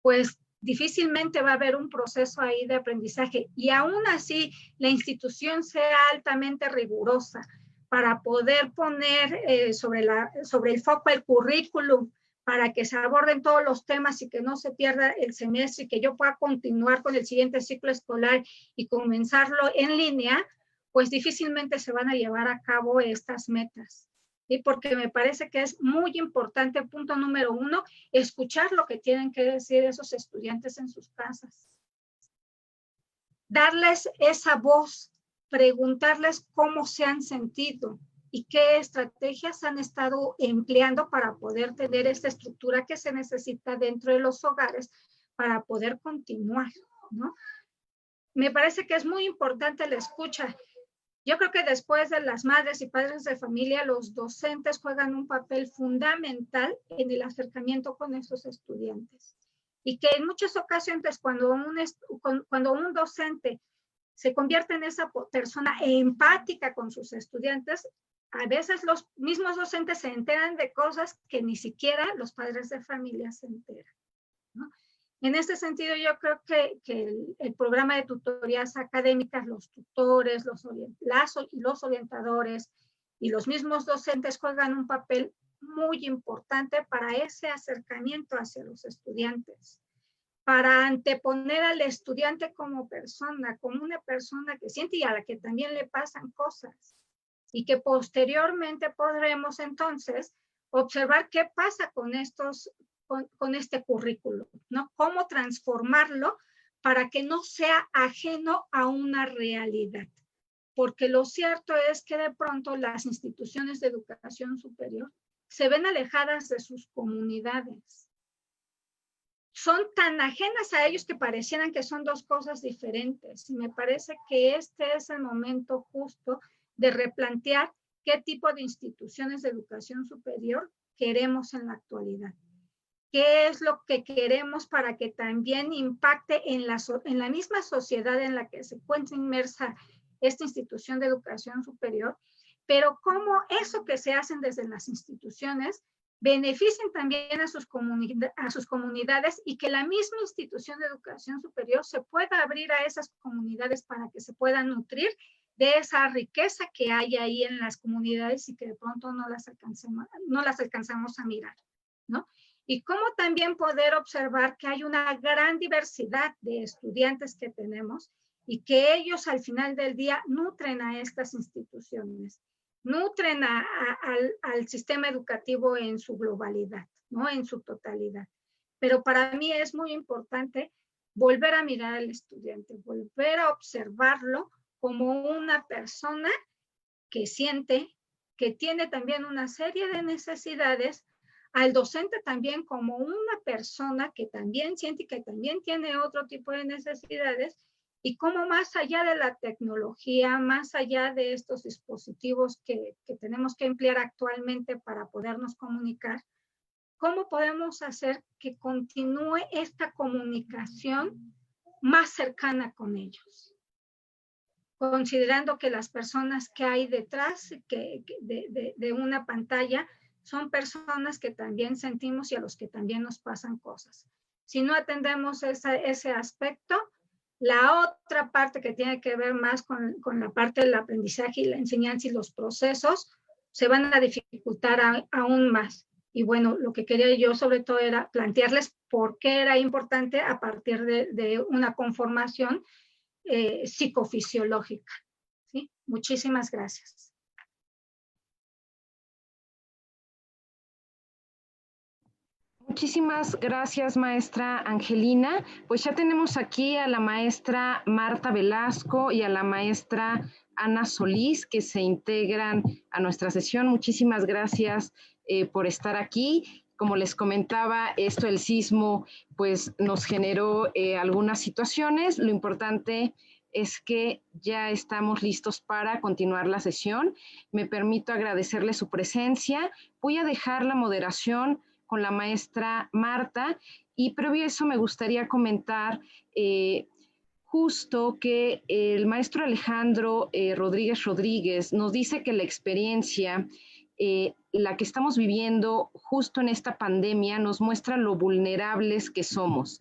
pues difícilmente va a haber un proceso ahí de aprendizaje. Y aún así, la institución sea altamente rigurosa para poder poner sobre el foco el currículum, para que se aborden todos los temas y que no se pierda el semestre y que yo pueda continuar con el siguiente ciclo escolar y comenzarlo en línea, pues difícilmente se van a llevar a cabo estas metas. ¿Sí? Porque me parece que es muy importante, punto número 1, escuchar lo que tienen que decir esos estudiantes en sus casas. Darles esa voz, preguntarles cómo se han sentido y qué estrategias han estado empleando para poder tener esta estructura que se necesita dentro de los hogares para poder continuar, ¿no? Me parece que es muy importante la escucha. Yo creo que después de las madres y padres de familia, los docentes juegan un papel fundamental en el acercamiento con esos estudiantes. Y que en muchas ocasiones cuando un docente se convierte en esa persona empática con sus estudiantes, a veces los mismos docentes se enteran de cosas que ni siquiera los padres de familia se enteran, ¿no? En este sentido, yo creo que el programa de tutorías académicas, los tutores, los orientadores y los mismos docentes juegan un papel muy importante para ese acercamiento hacia los estudiantes, para anteponer al estudiante como una persona que siente y a la que también le pasan cosas, y que posteriormente podremos entonces observar qué pasa con este currículum, ¿no? Cómo transformarlo para que no sea ajeno a una realidad. Porque lo cierto es que de pronto las instituciones de educación superior se ven alejadas de sus comunidades. Son tan ajenas a ellos que parecieran que son dos cosas diferentes. Y me parece que este es el momento justo de replantear qué tipo de instituciones de educación superior queremos en la actualidad. ¿Qué es lo que queremos para que también impacte en la misma sociedad en la que se encuentra inmersa esta institución de educación superior? Pero cómo eso que se hacen desde las instituciones beneficien también a sus comunidades y que la misma institución de educación superior se pueda abrir a esas comunidades para que se puedan nutrir de esa riqueza que hay ahí en las comunidades y que de pronto no las alcanzamos a mirar, ¿no? Y cómo también poder observar que hay una gran diversidad de estudiantes que tenemos y que ellos al final del día nutren a estas instituciones, nutren al sistema educativo en su globalidad, ¿no? En su totalidad. Pero para mí es muy importante volver a mirar al estudiante, volver a observarlo como una persona que siente, que tiene también una serie de necesidades, al docente también como una persona que también siente y que también tiene otro tipo de necesidades, y cómo más allá de la tecnología, más allá de estos dispositivos que tenemos que emplear actualmente para podernos comunicar, cómo podemos hacer que continúe esta comunicación más cercana con ellos, considerando que las personas que hay detrás de una pantalla son personas que también sentimos y a los que también nos pasan cosas. Si no atendemos ese aspecto, la otra parte que tiene que ver más con la parte del aprendizaje y la enseñanza y los procesos se van a dificultar aún más. Y bueno, lo que quería yo sobre todo era plantearles por qué era importante a partir de una conformación psicofisiológica. ¿Sí? Muchísimas gracias. Muchísimas gracias, maestra Angelina. Pues ya tenemos aquí a la maestra Marta Velasco y a la maestra Ana Solís, que se integran a nuestra sesión. Muchísimas gracias por estar aquí. Como les comentaba, esto del sismo pues nos generó algunas situaciones. Lo importante es que ya estamos listos para continuar la sesión. Me permito agradecerle su presencia. Voy a dejar la moderación con la maestra Marta, y previo a eso me gustaría comentar justo que el maestro Alejandro Rodríguez nos dice que la experiencia, la que estamos viviendo justo en esta pandemia, nos muestra lo vulnerables que somos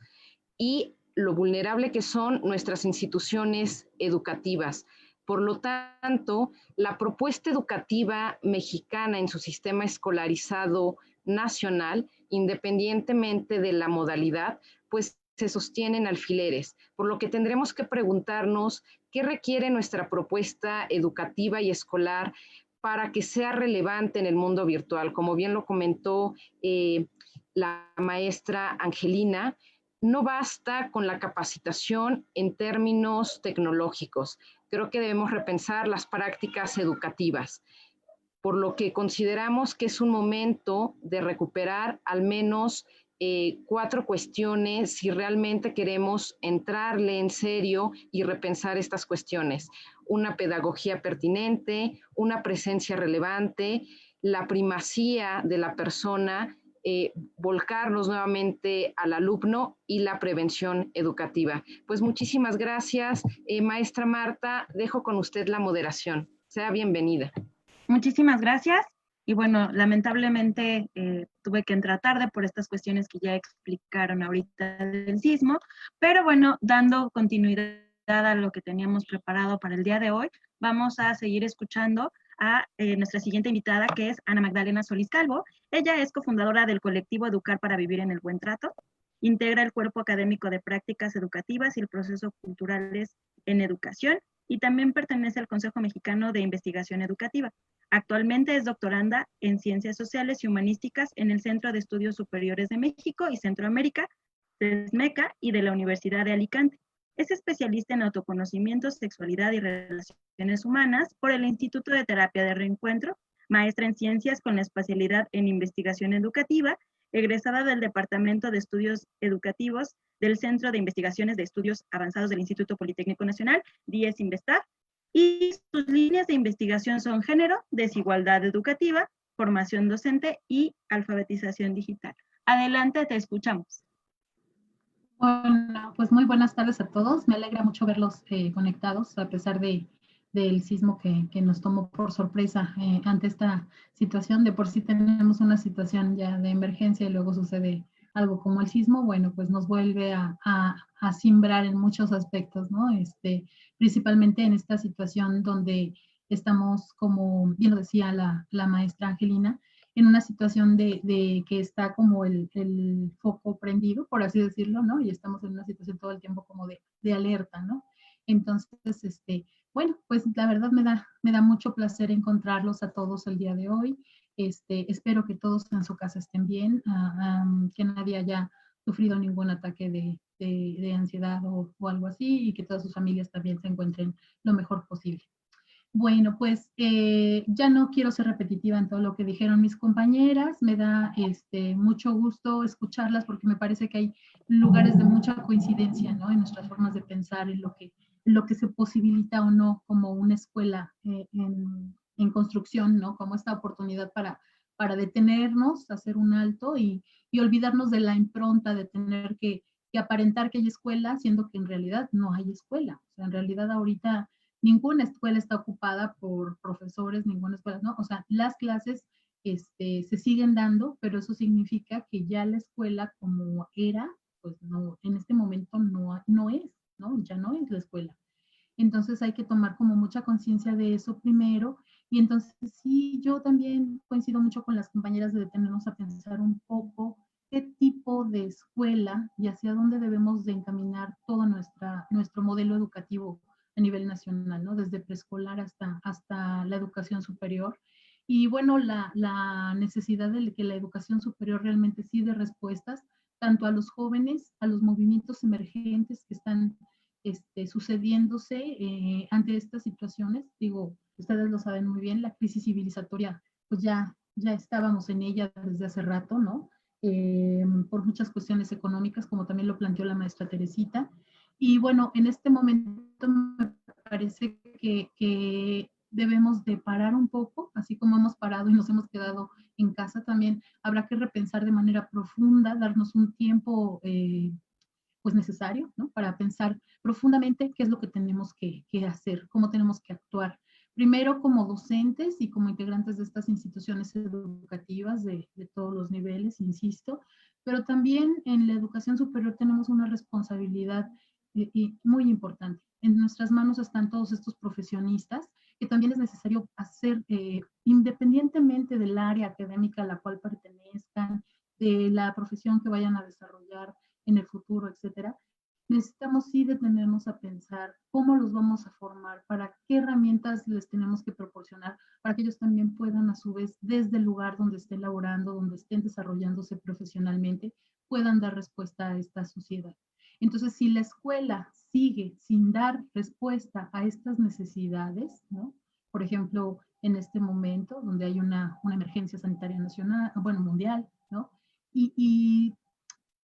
y lo vulnerable que son nuestras instituciones educativas. Por lo tanto, la propuesta educativa mexicana en su sistema escolarizado nacional, independientemente de la modalidad, pues se sostiene en alfileres, por lo que tendremos que preguntarnos qué requiere nuestra propuesta educativa y escolar para que sea relevante en el mundo virtual. Como bien lo comentó la maestra Angelina, no basta con la capacitación en términos tecnológicos. Creo que debemos repensar las prácticas educativas, por lo que consideramos que es un momento de recuperar al menos 4 cuestiones si realmente queremos entrarle en serio y repensar estas cuestiones. Una pedagogía pertinente, una presencia relevante, la primacía de la persona, volcarnos nuevamente al alumno y la prevención educativa. Pues muchísimas gracias, maestra Marta. Dejo con usted la moderación. Sea bienvenida. Muchísimas gracias. Y bueno, lamentablemente tuve que entrar tarde por estas cuestiones que ya explicaron ahorita del sismo, pero bueno, dando continuidad a lo que teníamos preparado para el día de hoy, vamos a seguir escuchando a nuestra siguiente invitada, que es Ana Magdalena Solís Calvo. Ella es cofundadora del colectivo Educar para Vivir en el Buen Trato, integra el cuerpo académico de prácticas educativas y el proceso culturales en educación, y también pertenece al Consejo Mexicano de Investigación Educativa. Actualmente es doctoranda en Ciencias Sociales y Humanísticas en el Centro de Estudios Superiores de México y Centroamérica, CESMECA, y de la Universidad de Alicante. Es especialista en autoconocimiento, sexualidad y relaciones humanas por el Instituto de Terapia de Reencuentro, maestra en Ciencias con la especialidad en Investigación Educativa, egresada del Departamento de Estudios Educativos del Centro de Investigaciones de Estudios Avanzados del Instituto Politécnico Nacional, DIES Investar, y sus líneas de investigación son género, desigualdad educativa, formación docente y alfabetización digital. Adelante, te escuchamos. Bueno, pues muy buenas tardes a todos. Me alegra mucho verlos conectados a pesar del sismo que nos tomó por sorpresa ante esta situación. De por sí tenemos una situación ya de emergencia y luego sucede algo como el sismo. Bueno, pues nos vuelve a simbrar en muchos aspectos, ¿no? Principalmente en esta situación donde estamos, como bien lo decía la maestra Angelina, en una situación de que está como el foco prendido, por así decirlo, ¿no? Y estamos en una situación todo el tiempo como de alerta, ¿no? Entonces, bueno, pues la verdad me da mucho placer encontrarlos a todos el día de hoy. Espero que todos en su casa estén bien, que nadie haya sufrido ningún ataque de ansiedad o algo así, y que todas sus familias también se encuentren lo mejor posible. Bueno, pues ya no quiero ser repetitiva en todo lo que dijeron mis compañeras. Me da mucho gusto escucharlas porque me parece que hay lugares de mucha coincidencia, ¿no? En nuestras formas de pensar, en lo que se posibilita o no como una escuela en construcción, ¿no? Como esta oportunidad para detenernos, hacer un alto y olvidarnos de la impronta de tener que aparentar que hay escuela, siendo que en realidad no hay escuela. O sea, en realidad ahorita ninguna escuela está ocupada por profesores, ninguna escuela, ¿no? O sea, las clases se siguen dando, pero eso significa que ya la escuela como era, pues no, en este momento no es, ¿no? Ya no es la escuela. Entonces hay que tomar como mucha conciencia de eso primero. Y entonces sí, yo también coincido mucho con las compañeras de detenernos a pensar un poco qué tipo de escuela y hacia dónde debemos de encaminar todo nuestro modelo educativo a nivel nacional, ¿no? Desde preescolar hasta la educación superior. Y bueno, la necesidad de que la educación superior realmente sí dé respuestas tanto a los jóvenes, a los movimientos emergentes que están sucediéndose ante estas situaciones. Digo, ustedes lo saben muy bien, la crisis civilizatoria, pues ya estábamos en ella desde hace rato, ¿no? Por muchas cuestiones económicas, como también lo planteó la maestra Teresita. Y bueno, en este momento me parece que debemos de parar un poco, así como hemos parado y nos hemos quedado en casa, también habrá que repensar de manera profunda, darnos un tiempo pues necesario, ¿no? Para pensar profundamente qué es lo que tenemos que hacer, cómo tenemos que actuar. Primero como docentes y como integrantes de estas instituciones educativas de todos los niveles, insisto, pero también en la educación superior tenemos una responsabilidad muy importante. En nuestras manos están todos estos profesionistas que también es necesario hacer, independientemente del área académica a la cual pertenezcan, de la profesión que vayan a desarrollar en el futuro, etcétera, necesitamos sí detenernos a pensar cómo los vamos a formar, para qué herramientas les tenemos que proporcionar, para que ellos también puedan a su vez, desde el lugar donde estén laborando, donde estén desarrollándose profesionalmente, puedan dar respuesta a esta sociedad. Entonces, si la escuela sigue sin dar respuesta a estas necesidades, ¿no? Por ejemplo, en este momento donde hay una emergencia sanitaria nacional, bueno, mundial, ¿no? Y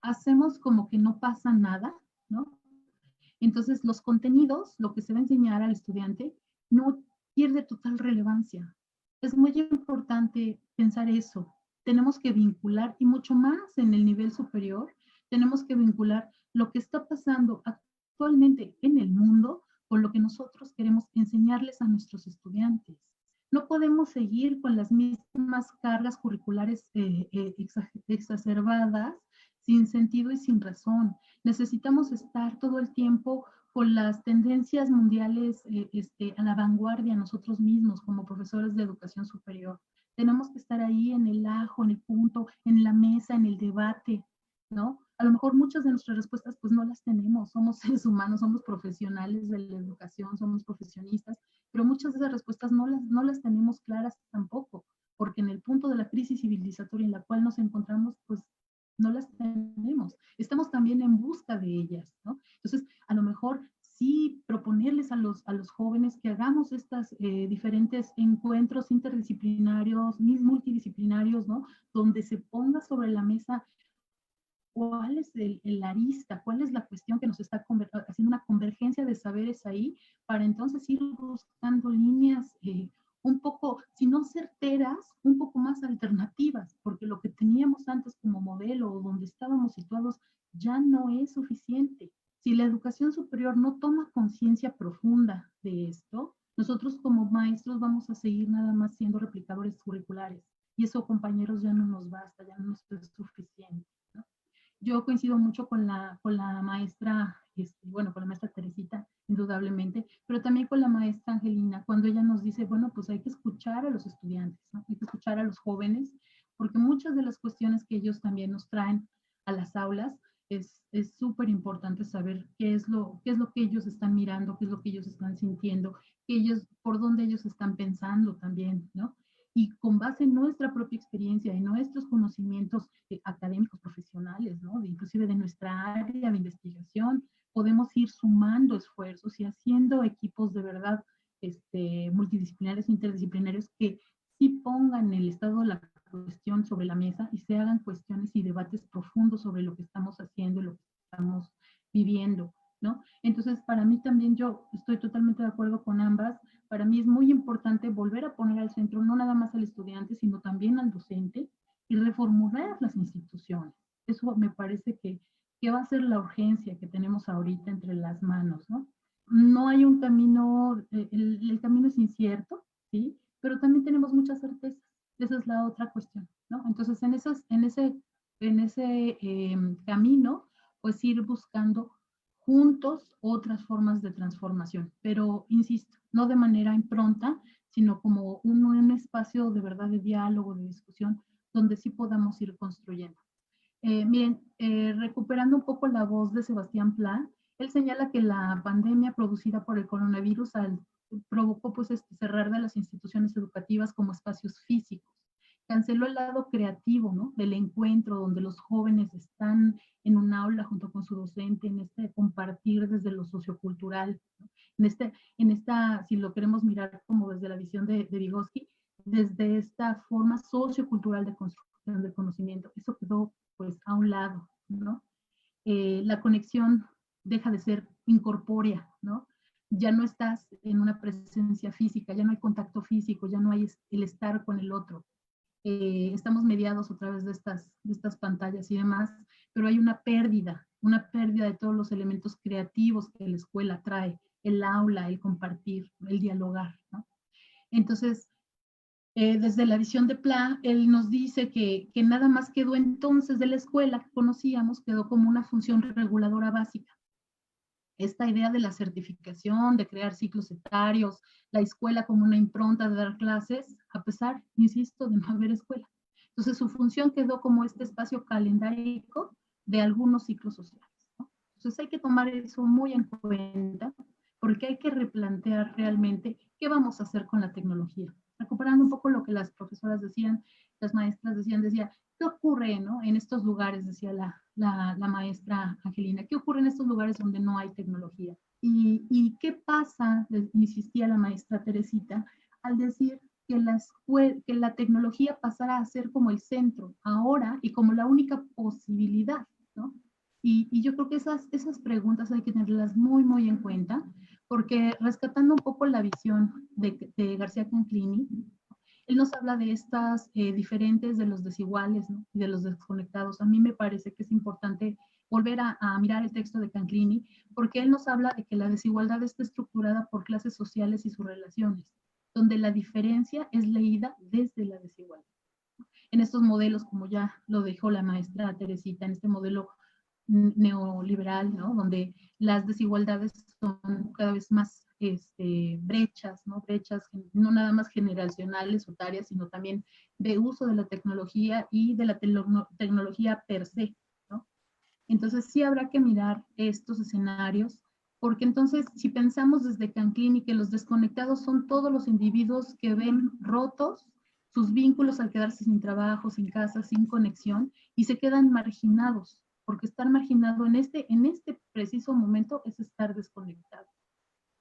hacemos como que no pasa nada, ¿no? Entonces, los contenidos, lo que se va a enseñar al estudiante, no pierde total relevancia. Es muy importante pensar eso. Tenemos que vincular, y mucho más en el nivel superior, tenemos que vincular lo que está pasando actualmente en el mundo con lo que nosotros queremos enseñarles a nuestros estudiantes. No podemos seguir con las mismas cargas curriculares exacerbadas, sin sentido y sin razón. Necesitamos estar todo el tiempo con las tendencias mundiales a la vanguardia nosotros mismos como profesores de educación superior. Tenemos que estar ahí en el ajo, en el punto, en la mesa, en el debate, ¿no? A lo mejor muchas de nuestras respuestas pues no las tenemos, somos seres humanos, somos profesionales de la educación, somos profesionistas, pero muchas de esas respuestas no las tenemos claras tampoco, porque en el punto de la crisis civilizatoria en la cual nos encontramos, pues no las tenemos. Estamos también en busca de ellas, ¿no? Entonces, a lo mejor sí proponerles a los jóvenes que hagamos estos diferentes encuentros interdisciplinarios, multidisciplinarios, ¿no? Donde se ponga sobre la mesa cuál es el arista, cuál es la cuestión que nos está haciendo una convergencia de saberes ahí, para entonces ir buscando líneas un poco, si no certeras, un poco más alternativas, porque lo que teníamos antes como modelo o donde estábamos situados ya no es suficiente. Si la educación superior no toma conciencia profunda de esto, nosotros como maestros vamos a seguir nada más siendo replicadores curriculares. Y eso, compañeros, ya no nos basta, ya no nos es suficiente, ¿no? Yo coincido mucho con la maestra, bueno, con la maestra Teresita, indudablemente, pero también con la maestra Angelina, cuando ella nos dice, bueno, pues hay que escuchar a los estudiantes, ¿no? Hay que escuchar a los jóvenes, porque muchas de las cuestiones que ellos también nos traen a las aulas, es súper importante saber qué es lo que ellos están mirando, qué es lo que ellos están sintiendo, por dónde ellos están pensando también, ¿no? Y con base en nuestra propia experiencia, en nuestros conocimientos académicos, profesionales, ¿no? Inclusive de nuestra área de investigación, podemos ir sumando esfuerzos y haciendo equipos de verdad multidisciplinarios, interdisciplinarios, que sí pongan el estado de la cuestión sobre la mesa y se hagan cuestiones y debates profundos sobre lo que estamos haciendo y lo que estamos viviendo, ¿no? Entonces, para mí también, yo estoy totalmente de acuerdo con ambas. Para mí es muy importante volver a poner al centro no nada más al estudiante, sino también al docente y reformular las instituciones. Eso me parece que va a ser la urgencia que tenemos ahorita entre las manos, ¿no? No hay un camino, el camino es incierto, ¿sí? Pero también tenemos muchas certezas. Esa es la otra cuestión, ¿no? Entonces, en ese camino, pues ir buscando juntos otras formas de transformación, pero insisto, no de manera impronta, sino como un espacio de verdad de diálogo, de discusión, donde sí podamos ir construyendo. Miren, recuperando un poco la voz de Sebastián Pla, él señala que la pandemia producida por el coronavirus provocó pues cerrar de las instituciones educativas como espacios físicos. Canceló el lado creativo, ¿no? Del encuentro, donde los jóvenes están en un aula junto con su docente, en compartir desde lo sociocultural, ¿no? En esta, si lo queremos mirar como desde la visión de Vygotsky, desde esta forma sociocultural de construcción del conocimiento. Eso quedó pues a un lado, ¿no? La conexión deja de ser incorpórea, ¿no? Ya no estás en una presencia física, ya no hay contacto físico, ya no hay el estar con el otro. Estamos mediados a través de estas pantallas y demás, pero hay una pérdida de todos los elementos creativos que la escuela trae, el aula, el compartir, el dialogar, ¿no? Entonces, desde la visión de Pla, él nos dice que nada más quedó entonces de la escuela que conocíamos, quedó como una función reguladora básica. Esta idea de la certificación, de crear ciclos etarios, la escuela como una impronta de dar clases, a pesar, insisto, de no haber escuela. Entonces su función quedó como este espacio calendárico de algunos ciclos sociales, ¿no? Entonces hay que tomar eso muy en cuenta, porque hay que replantear realmente qué vamos a hacer con la tecnología. Recuperando un poco lo que las profesoras decían, las maestras decían, ¿qué ocurre, ¿no? En estos lugares, decía la maestra Angelina, ¿qué ocurre en estos lugares donde no hay tecnología? ¿Y qué pasa, insistía la maestra Teresita, al decir que la tecnología pasara a ser como el centro ahora y como la única posibilidad, ¿no? Y yo creo que esas preguntas hay que tenerlas muy, muy en cuenta, porque rescatando un poco la visión de García Canclini, él nos habla de estas diferentes, de los desiguales, ¿no? Y de los desconectados. A mí me parece que es importante volver a mirar el texto de Canclini, porque él nos habla de que la desigualdad está estructurada por clases sociales y sus relaciones, donde la diferencia es leída desde la desigualdad. En estos modelos, como ya lo dejó la maestra Teresita, en este modelo neoliberal, ¿no? Donde las desigualdades son cada vez más brechas, ¿no? Brechas no nada más generacionales o tarias, sino también de uso de la tecnología y de la tecnología per se, ¿no? Entonces sí habrá que mirar estos escenarios, porque entonces si pensamos desde Canclini que los desconectados son todos los individuos que ven rotos sus vínculos al quedarse sin trabajo, sin casa, sin conexión, y se quedan marginados, porque estar marginado en este preciso momento es estar desconectado.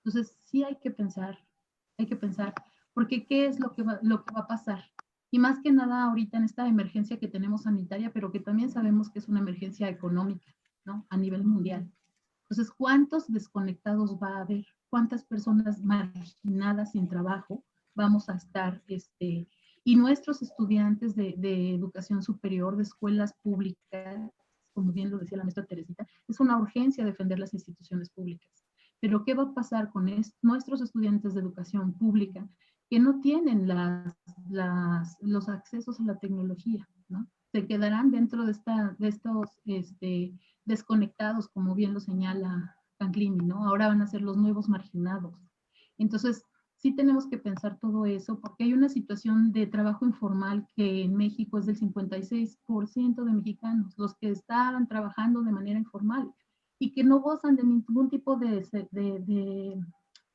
Entonces, sí hay que pensar, porque ¿qué es lo que va a pasar? Y más que nada ahorita en esta emergencia que tenemos sanitaria, pero que también sabemos que es una emergencia económica, ¿no? A nivel mundial. Entonces, ¿cuántos desconectados va a haber? ¿Cuántas personas marginadas sin trabajo vamos a estar? Y nuestros estudiantes de educación superior, de escuelas públicas, como bien lo decía la maestra Teresita, es una urgencia defender las instituciones públicas. Pero ¿qué va a pasar con nuestros estudiantes de educación pública que no tienen los accesos a la tecnología, ¿no? Se quedarán dentro de estos desconectados, como bien lo señala Canclini, ¿no? Ahora van a ser los nuevos marginados. Entonces, sí tenemos que pensar todo eso, porque hay una situación de trabajo informal que en México es del 56% de mexicanos, los que estaban trabajando de manera informal y que no gozan de ningún tipo de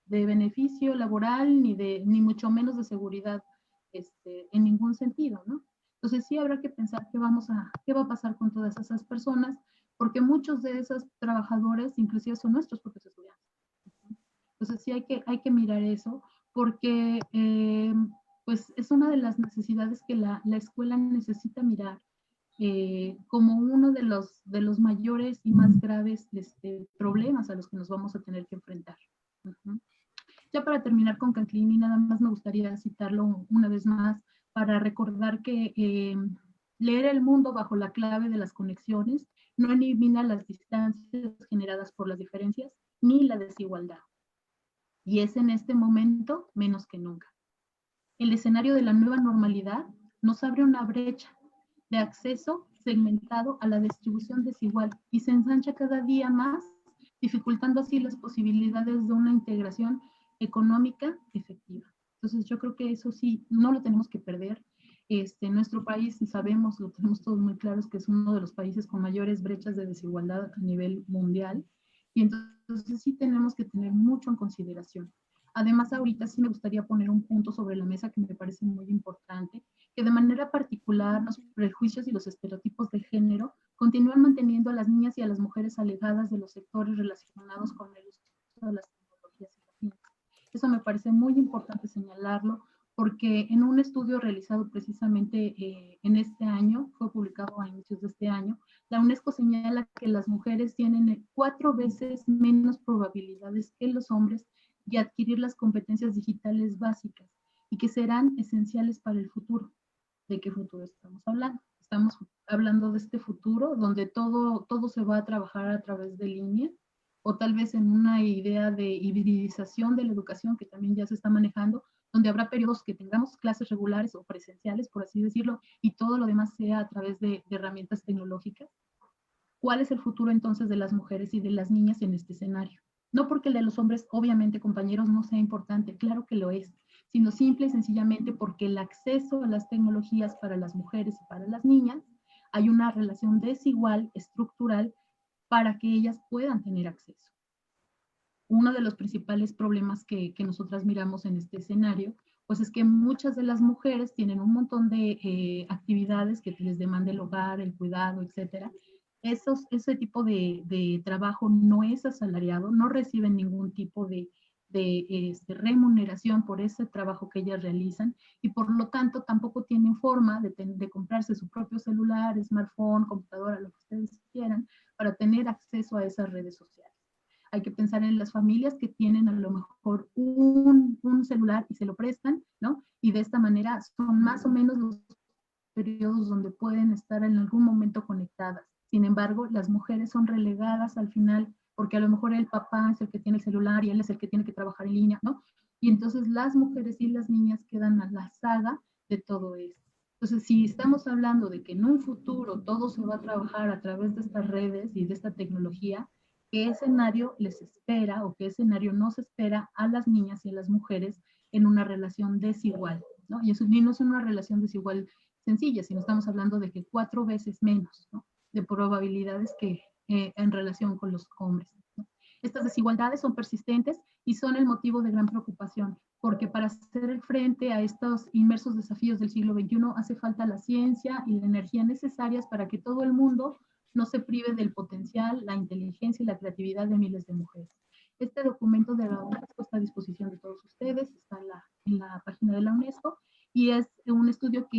beneficio laboral ni mucho menos de seguridad en ningún sentido, ¿no? Entonces sí habrá que pensar qué va a pasar con todas esas personas, porque muchos de esos trabajadores inclusive son nuestros propios estudiantes. Entonces sí hay que mirar eso, porque pues es una de las necesidades que la escuela necesita mirar como uno de los mayores y más graves problemas a los que nos vamos a tener que enfrentar. Ya para terminar con Canclini, nada más me gustaría citarlo una vez más para recordar que leer el mundo bajo la clave de las conexiones no elimina las distancias generadas por las diferencias ni la desigualdad. Y es en este momento menos que nunca. El escenario de la nueva normalidad nos abre una brecha de acceso segmentado a la distribución desigual y se ensancha cada día más, dificultando así las posibilidades de una integración económica efectiva. Entonces yo creo que eso sí, no lo tenemos que perder. Nuestro país, sabemos, lo tenemos todos muy claros, que es uno de los países con mayores brechas de desigualdad a nivel mundial. Y entonces sí tenemos que tener mucho en consideración. Además, ahorita sí me gustaría poner un punto sobre la mesa que me parece muy importante, que de manera particular los prejuicios y los estereotipos de género continúan manteniendo a las niñas y a las mujeres alejadas de los sectores relacionados con el uso de las tecnologías y las ciencias. Eso me parece muy importante señalarlo, porque en un estudio realizado precisamente en este año, fue publicado a inicios de este año, la UNESCO señala que las mujeres tienen 4 veces menos probabilidades que los hombres de adquirir las competencias digitales básicas y que serán esenciales para el futuro. ¿De qué futuro estamos hablando? Estamos hablando de este futuro donde todo se va a trabajar a través de línea, o tal vez en una idea de hibridización de la educación que también ya se está manejando, donde habrá periodos que tengamos clases regulares o presenciales, por así decirlo, y todo lo demás sea a través de herramientas tecnológicas. ¿Cuál es el futuro entonces de las mujeres y de las niñas en este escenario? No porque el de los hombres, obviamente, compañeros, no sea importante, claro que lo es, sino simple y sencillamente porque el acceso a las tecnologías para las mujeres y para las niñas, hay una relación desigual, estructural, para que ellas puedan tener acceso. Uno de los principales problemas que nosotras miramos en este escenario, pues es que muchas de las mujeres tienen un montón de actividades que les demanda el hogar, el cuidado, etcétera. Ese tipo de trabajo no es asalariado, no reciben ningún tipo de remuneración por ese trabajo que ellas realizan y por lo tanto tampoco tienen forma de comprarse su propio celular, smartphone, computadora, lo que ustedes quieran, para tener acceso a esas redes sociales. Hay que pensar en las familias que tienen a lo mejor un celular y se lo prestan, ¿no? Y de esta manera son más o menos los periodos donde pueden estar en algún momento conectadas. Sin embargo, las mujeres son relegadas al final porque a lo mejor el papá es el que tiene el celular y él es el que tiene que trabajar en línea, ¿no? Y entonces las mujeres y las niñas quedan a la saga de todo esto. Entonces, si estamos hablando de que en un futuro todo se va a trabajar a través de estas redes y de esta tecnología, ¿qué escenario les espera o qué escenario nos espera a las niñas y a las mujeres en una relación desigual, ¿no? Y eso no es una relación desigual sencilla, sino estamos hablando de que 4 veces menos, ¿no?, de probabilidades que en relación con los hombres, ¿no? Estas desigualdades son persistentes y son el motivo de gran preocupación, porque para hacer frente a estos inmersos desafíos del siglo XXI hace falta la ciencia y la energía necesarias para que todo el mundo no se prive del potencial, la inteligencia y la creatividad de miles de mujeres. Este documento de la UNESCO está a disposición de todos ustedes, está en la página de la UNESCO y es un estudio que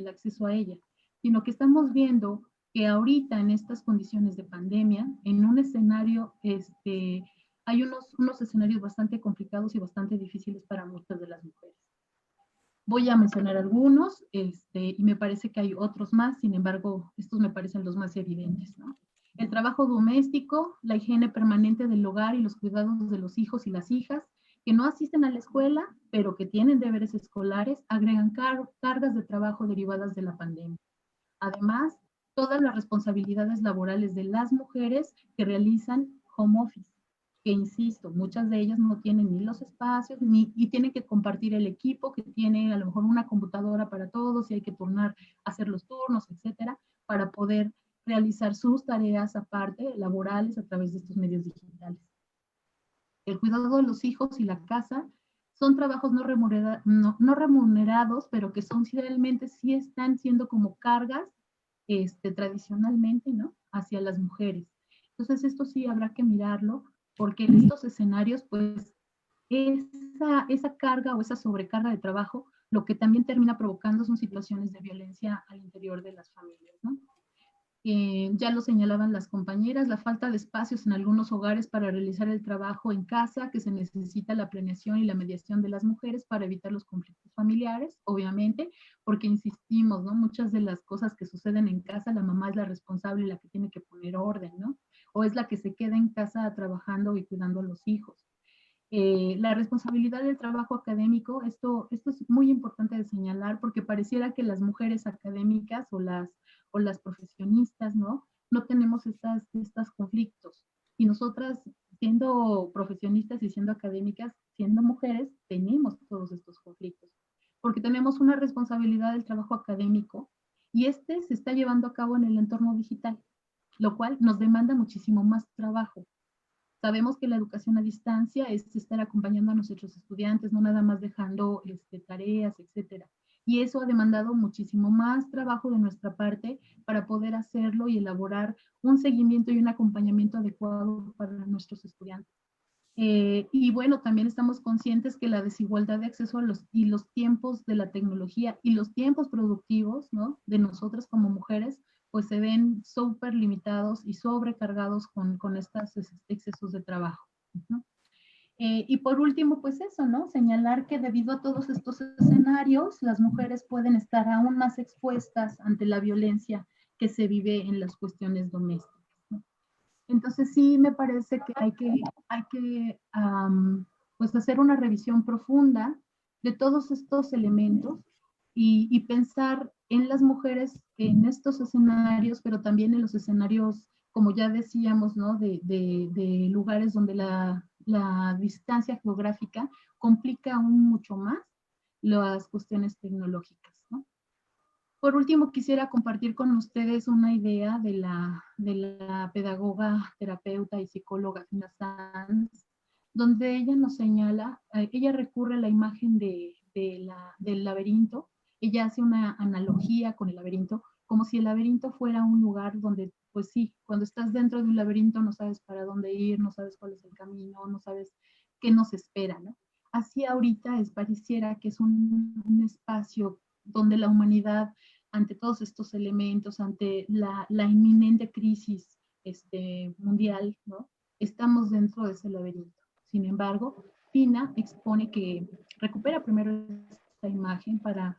el acceso a ella, sino que estamos viendo que ahorita en estas condiciones de pandemia, en un escenario, hay unos escenarios bastante complicados y bastante difíciles para muchas de las mujeres. Voy a mencionar algunos, y me parece que hay otros más, sin embargo, estos me parecen los más evidentes, ¿no? El trabajo doméstico, la higiene permanente del hogar y los cuidados de los hijos y las hijas, que no asisten a la escuela, pero que tienen deberes escolares, agregan cargas de trabajo derivadas de la pandemia. Además, todas las responsabilidades laborales de las mujeres que realizan home office, que insisto, muchas de ellas no tienen ni los espacios y tienen que compartir el equipo, que tiene a lo mejor una computadora para todos y hay que turnar, hacer los turnos, etcétera, para poder realizar sus tareas aparte, laborales, a través de estos medios digitales. El cuidado de los hijos y la casa son trabajos no remunerados, pero que son realmente sí están siendo como cargas tradicionalmente, ¿no? Hacia las mujeres. Entonces esto sí habrá que mirarlo, porque en estos escenarios, pues, esa carga o esa sobrecarga de trabajo, lo que también termina provocando son situaciones de violencia al interior de las familias, ¿no? Ya lo señalaban las compañeras, la falta de espacios en algunos hogares para realizar el trabajo en casa, que se necesita la planeación y la mediación de las mujeres para evitar los conflictos familiares, obviamente, porque insistimos, ¿no? Muchas de las cosas que suceden en casa, la mamá es la responsable, la que tiene que poner orden, ¿no? O es la que se queda en casa trabajando y cuidando a los hijos. La responsabilidad del trabajo académico, esto es muy importante de señalar porque pareciera que las mujeres académicas o las profesionistas, ¿no? No tenemos estos conflictos. Y nosotras, siendo profesionistas y siendo académicas, siendo mujeres, tenemos todos estos conflictos. Porque tenemos una responsabilidad del trabajo académico y se está llevando a cabo en el entorno digital, lo cual nos demanda muchísimo más trabajo. Sabemos que la educación a distancia es estar acompañando a nuestros estudiantes, no nada más dejando tareas, etcétera. Y eso ha demandado muchísimo más trabajo de nuestra parte para poder hacerlo y elaborar un seguimiento y un acompañamiento adecuado para nuestros estudiantes. Y bueno, también estamos conscientes que la desigualdad de acceso a los tiempos de la tecnología y los tiempos productivos, ¿no? De nosotras como mujeres, pues se ven súper limitados y sobrecargados con estos excesos de trabajo, ¿no? Y por último, pues eso, ¿no? Señalar que debido a todos estos escenarios, las mujeres pueden estar aún más expuestas ante la violencia que se vive en las cuestiones domésticas, ¿no? Entonces sí me parece que hay que pues hacer una revisión profunda de todos estos elementos y pensar en las mujeres en estos escenarios, pero también en los escenarios, como ya decíamos, ¿no? de lugares donde la distancia geográfica complica aún mucho más las cuestiones tecnológicas, ¿no? Por último, quisiera compartir con ustedes una idea de la pedagoga, terapeuta y psicóloga Fina Sanz, donde ella nos señala, ella recurre a la imagen del laberinto. Ella hace una analogía con el laberinto, como si el laberinto fuera un lugar donde, pues sí, cuando estás dentro de un laberinto no sabes para dónde ir, no sabes cuál es el camino, no sabes qué nos espera, ¿no? Así ahorita pareciera que es un espacio donde la humanidad, ante todos estos elementos, ante la inminente crisis mundial, ¿no? Estamos dentro de ese laberinto. Sin embargo, Fina expone que recupera primero esta imagen para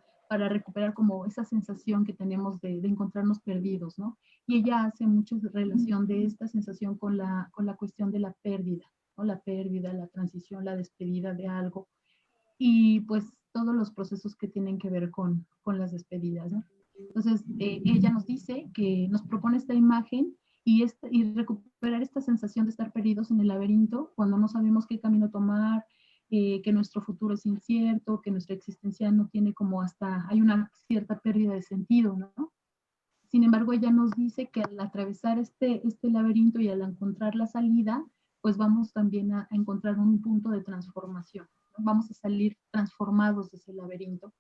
recuperar como esa sensación que tenemos de encontrarnos perdidos, ¿no? Y ella hace mucha relación de esta sensación con la cuestión de la pérdida, ¿no? La pérdida, la transición, la despedida de algo y pues todos los procesos que tienen que ver con las despedidas, ¿no? Entonces, ella nos dice que nos propone esta imagen y recuperar esta sensación de estar perdidos en el laberinto cuando no sabemos qué camino tomar, que nuestro futuro es incierto, que nuestra existencia no tiene hay una cierta pérdida de sentido, ¿no? Sin embargo, ella nos dice que al atravesar este laberinto y al encontrar la salida, pues vamos también a encontrar un punto de transformación, ¿no? Vamos a salir transformados de ese laberinto.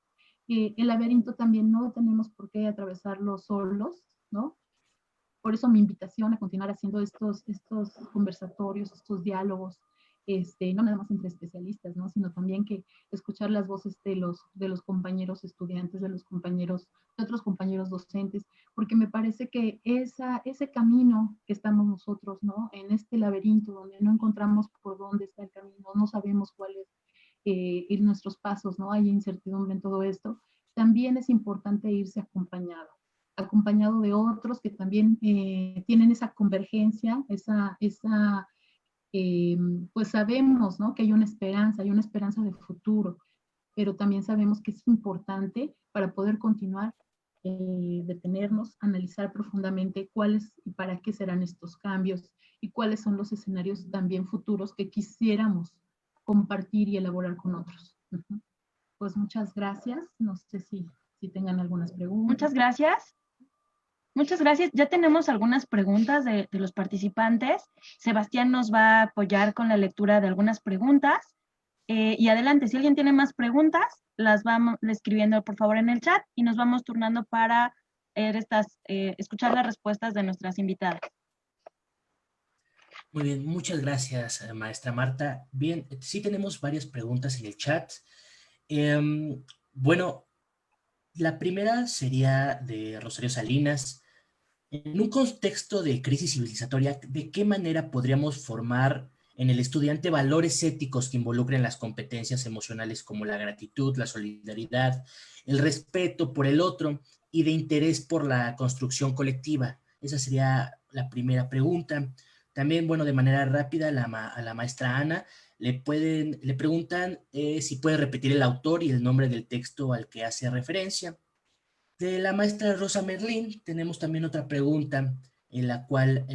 El laberinto también no tenemos por qué atravesarlo solos, ¿no? Por eso mi invitación a continuar haciendo estos conversatorios, estos diálogos, no nada más entre especialistas, ¿no? Sino también que escuchar las voces de los compañeros estudiantes, de otros compañeros docentes, porque me parece que ese camino que estamos nosotros, ¿no? En este laberinto donde no encontramos por dónde está el camino, no sabemos cuál es nuestros pasos, ¿no? Hay incertidumbre en todo esto. También es importante irse acompañado de otros que también tienen esa convergencia, pues sabemos, ¿no? Que hay una esperanza de futuro, pero también sabemos que es importante para poder continuar, detenernos, analizar profundamente cuáles y para qué serán estos cambios y cuáles son los escenarios también futuros que quisiéramos compartir y elaborar con otros. Pues muchas gracias. No sé si tengan algunas preguntas. Muchas gracias. Muchas gracias. Ya tenemos algunas preguntas de los participantes. Sebastián nos va a apoyar con la lectura de algunas preguntas. Y adelante, si alguien tiene más preguntas, las vamos escribiendo por favor en el chat y nos vamos turnando para escuchar las respuestas de nuestras invitadas. Muy bien, muchas gracias, maestra Marta. Bien, sí tenemos varias preguntas en el chat. Bueno, la primera sería de Rosario Salinas. En un contexto de crisis civilizatoria, ¿de qué manera podríamos formar en el estudiante valores éticos que involucren las competencias emocionales como la gratitud, la solidaridad, el respeto por el otro y de interés por la construcción colectiva? Esa sería la primera pregunta. También, bueno, de manera rápida a la maestra Ana le preguntan si puede repetir el autor y el nombre del texto al que hace referencia. De la maestra Rosa Merlín tenemos también otra pregunta en la cual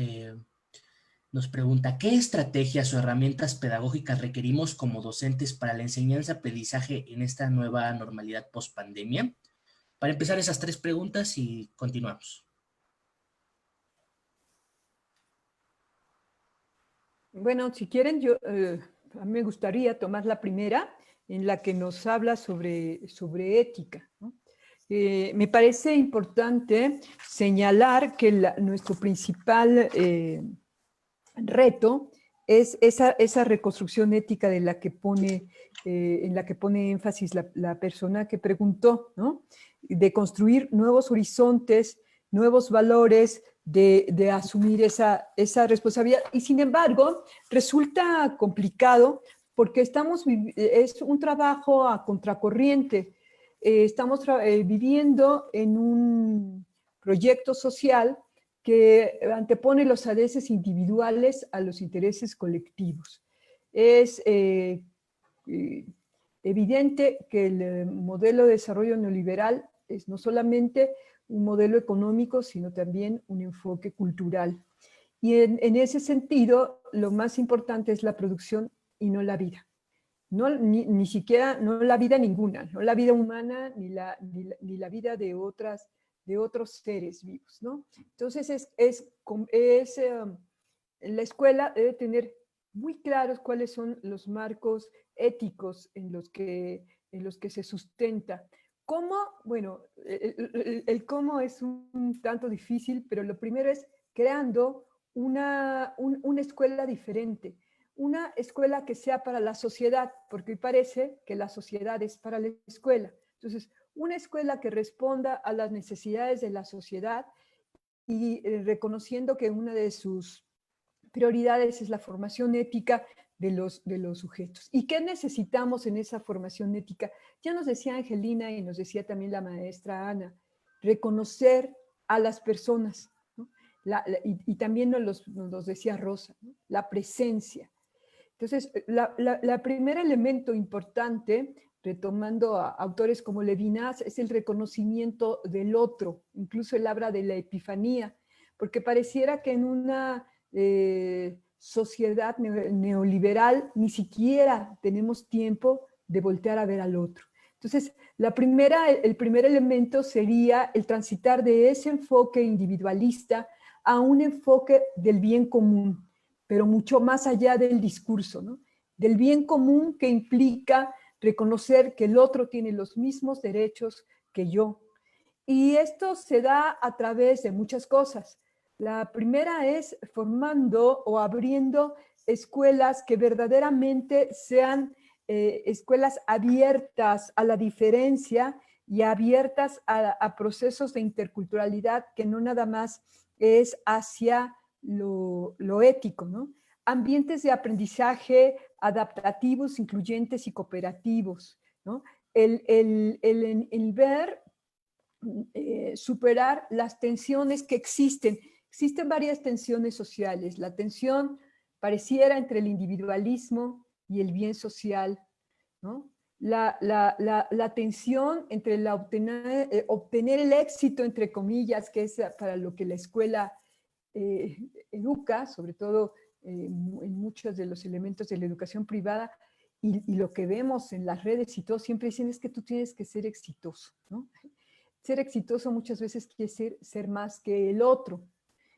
nos pregunta ¿qué estrategias o herramientas pedagógicas requerimos como docentes para la enseñanza-aprendizaje en esta nueva normalidad post-pandemia? Para empezar esas tres preguntas y continuamos. Bueno, si quieren, a mí me gustaría tomar la primera, en la que nos habla sobre ética, ¿no? Me parece importante señalar que nuestro principal reto es esa reconstrucción ética de la que en la que pone énfasis la persona que preguntó, ¿no? De construir nuevos horizontes, nuevos valores, de asumir esa responsabilidad. Y sin embargo, resulta complicado porque es un trabajo a contracorriente. Estamos viviendo en un proyecto social que antepone los intereses individuales a los intereses colectivos. Es evidente que el modelo de desarrollo neoliberal es no solamente un modelo económico, sino también un enfoque cultural. Y en ese sentido, lo más importante es la producción y no la vida. No, ni siquiera, no la vida ninguna, no la vida humana, ni la vida de otros seres vivos, ¿no? Entonces, la escuela debe tener muy claros cuáles son los marcos éticos en los que se sustenta. ¿Cómo? Bueno, el cómo es un tanto difícil, pero lo primero es creando una escuela diferente, una escuela que sea para la sociedad, porque parece que la sociedad es para la escuela. Entonces, una escuela que responda a las necesidades de la sociedad y reconociendo que una de sus prioridades es la formación ética de los sujetos. ¿Y qué necesitamos en esa formación ética? Ya nos decía Angelina y nos decía también la maestra Ana, reconocer a las personas, ¿no? Y también nos decía Rosa, ¿no? La presencia. Entonces, el primer elemento importante, retomando a autores como Levinas, es el reconocimiento del otro. Incluso él habla de la epifanía, porque pareciera que en una sociedad neoliberal ni siquiera tenemos tiempo de voltear a ver al otro. Entonces, el primer elemento sería el transitar de ese enfoque individualista a un enfoque del bien común, pero mucho más allá del discurso, ¿no? Del bien común que implica reconocer que el otro tiene los mismos derechos que yo. Y esto se da a través de muchas cosas. La primera es formando o abriendo escuelas que verdaderamente sean escuelas abiertas a la diferencia y abiertas a procesos de interculturalidad que no nada más es hacia lo ético, ¿no? Ambientes de aprendizaje adaptativos, incluyentes y cooperativos, ¿no? El ver superar las tensiones que existen. Existen varias tensiones sociales. La tensión pareciera entre el individualismo y el bien social, ¿no? La tensión entre obtener el éxito, entre comillas, que es para lo que la escuela educa, sobre todo en muchos de los elementos de la educación privada, y lo que vemos en las redes y todo, siempre dicen es que tú tienes que ser exitoso, ¿no? Ser exitoso muchas veces quiere ser más que el otro.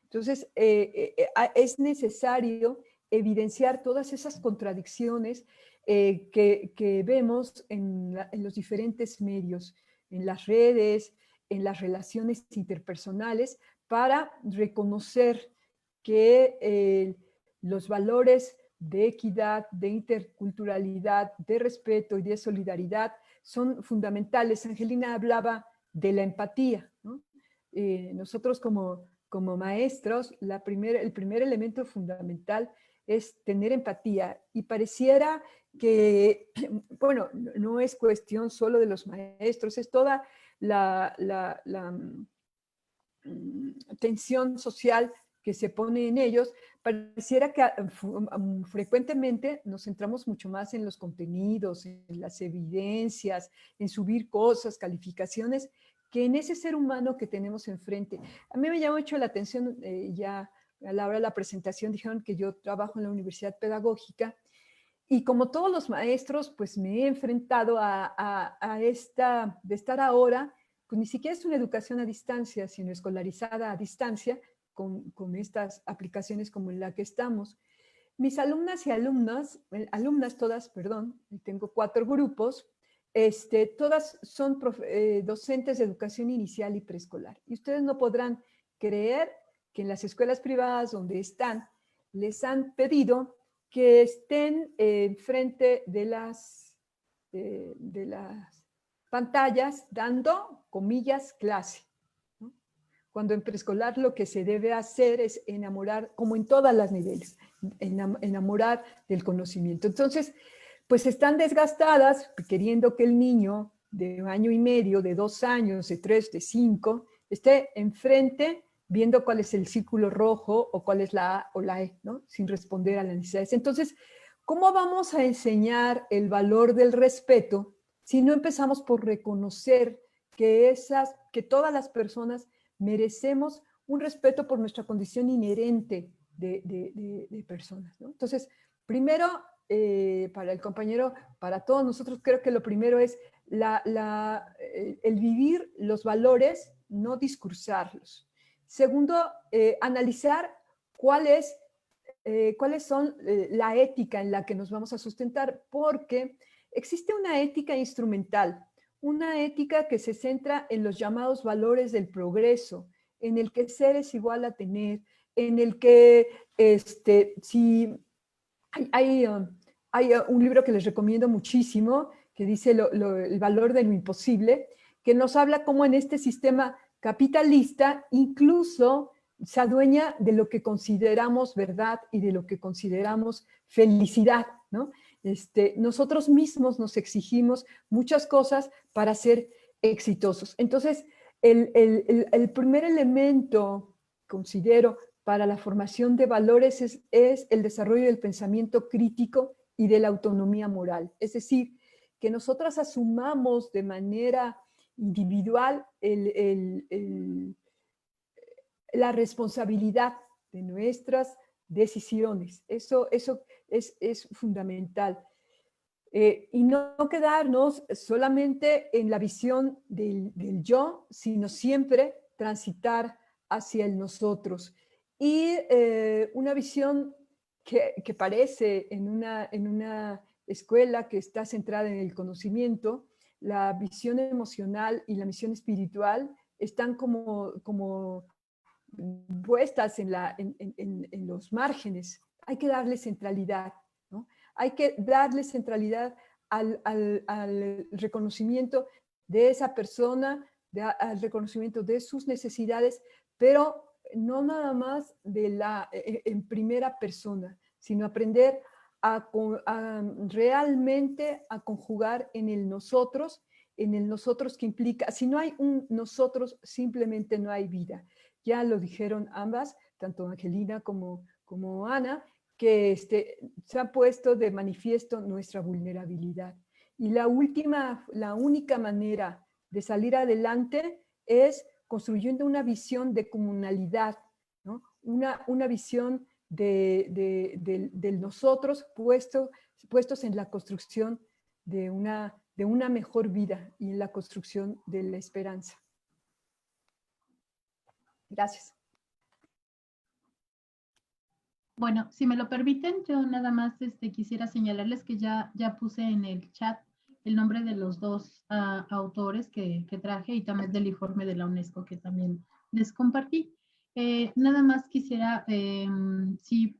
Entonces, es necesario evidenciar todas esas contradicciones que vemos en los diferentes medios, en las redes, en las relaciones interpersonales, para reconocer que los valores de equidad, de interculturalidad, de respeto y de solidaridad son fundamentales. Angelina hablaba de la empatía, ¿no? Nosotros como maestros, el primer elemento fundamental es tener empatía, y pareciera que, bueno, no es cuestión solo de los maestros, es toda la tensión social que se pone en ellos. Pareciera que frecuentemente nos centramos mucho más en los contenidos, en las evidencias, en subir cosas, calificaciones, que en ese ser humano que tenemos enfrente. A mí me llamó mucho la atención, ya a la hora de la presentación dijeron que yo trabajo en la Universidad Pedagógica, y como todos los maestros, pues me he enfrentado de estar ahora, pues ni siquiera es una educación a distancia, sino escolarizada a distancia, con estas aplicaciones como en la que estamos. Mis alumnas y alumnas todas, perdón, tengo 4 grupos, todas son docentes de educación inicial y preescolar. Y ustedes no podrán creer que en las escuelas privadas donde están, les han pedido que estén frente de las pantallas dando, comillas, clase, ¿no? Cuando en preescolar lo que se debe hacer es enamorar, como en todas las niveles, enamorar del conocimiento. Entonces, pues están desgastadas queriendo que el niño de 1 año y medio, de 2 años, de 3, de 5, esté enfrente viendo cuál es el círculo rojo o cuál es la A o la E, ¿no? Sin responder a las necesidades. Entonces, ¿cómo vamos a enseñar el valor del respeto si no empezamos por reconocer que todas las personas merecemos un respeto por nuestra condición inherente de personas, ¿no? Entonces, primero, para el compañero, para todos nosotros, creo que lo primero es el vivir los valores, no discursarlos. Segundo, analizar cuáles son la ética en la que nos vamos a sustentar, porque existe una ética instrumental, una ética que se centra en los llamados valores del progreso, en el que ser es igual a tener, en el que si hay un libro que les recomiendo muchísimo, que dice el valor de lo imposible, que nos habla cómo en este sistema capitalista incluso se adueña de lo que consideramos verdad y de lo que consideramos felicidad, ¿no? Nosotros mismos nos exigimos muchas cosas para ser exitosos. Entonces, el primer elemento, considero, para la formación de valores es el desarrollo del pensamiento crítico y de la autonomía moral. Es decir, que nosotras asumamos de manera individual la responsabilidad de nuestras decisiones. Eso es fundamental. Y no quedarnos solamente en la visión del yo, sino siempre transitar hacia el nosotros. Y una visión que parece en una escuela que está centrada en el conocimiento, la visión emocional y la misión espiritual están como puestas en los márgenes. hay que darle centralidad, ¿no? Hay que darle centralidad al reconocimiento de esa persona, al reconocimiento de sus necesidades, pero no nada más en primera persona, sino aprender realmente a conjugar en el nosotros que implica, si no hay un nosotros, simplemente no hay vida. Ya lo dijeron ambas, tanto Angelina como Ana, que se ha puesto de manifiesto nuestra vulnerabilidad. Y la única manera de salir adelante es construyendo una visión de comunalidad, ¿no? Una visión del nosotros puestos en la construcción de una mejor vida y en la construcción de la esperanza. Gracias. Bueno, si me lo permiten, yo nada más quisiera señalarles que ya puse en el chat el nombre de los dos autores que traje y también del informe de la UNESCO que también les compartí. Nada más quisiera, si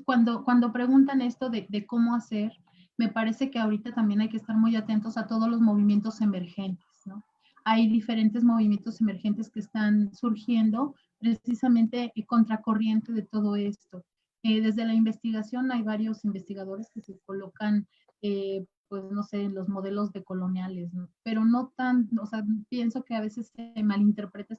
cuando preguntan esto de cómo hacer, me parece que ahorita también hay que estar muy atentos a todos los movimientos emergentes, ¿no? Hay diferentes movimientos emergentes que están surgiendo precisamente contracorriente de todo esto. Desde la investigación hay varios investigadores que se colocan, pues no sé, en los modelos decoloniales, ¿no? Pero no tan, o sea, pienso que a veces se malinterpreta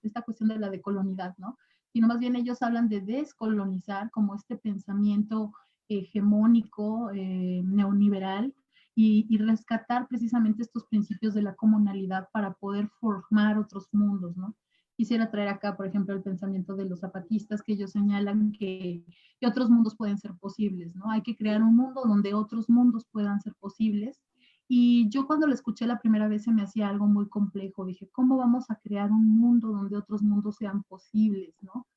esta cuestión de la decolonidad, ¿no? Sino más bien ellos hablan de descolonizar como este pensamiento hegemónico, neoliberal, y rescatar precisamente estos principios de la comunalidad para poder formar otros mundos, ¿no? Quisiera traer acá, por ejemplo, el pensamiento de los zapatistas, que ellos señalan que otros mundos pueden ser posibles, ¿no? Hay que crear un mundo donde otros mundos puedan ser posibles. Y yo cuando lo escuché la primera vez se me hacía algo muy complejo. Dije, ¿cómo vamos a crear un mundo donde otros mundos sean posibles, ¿no?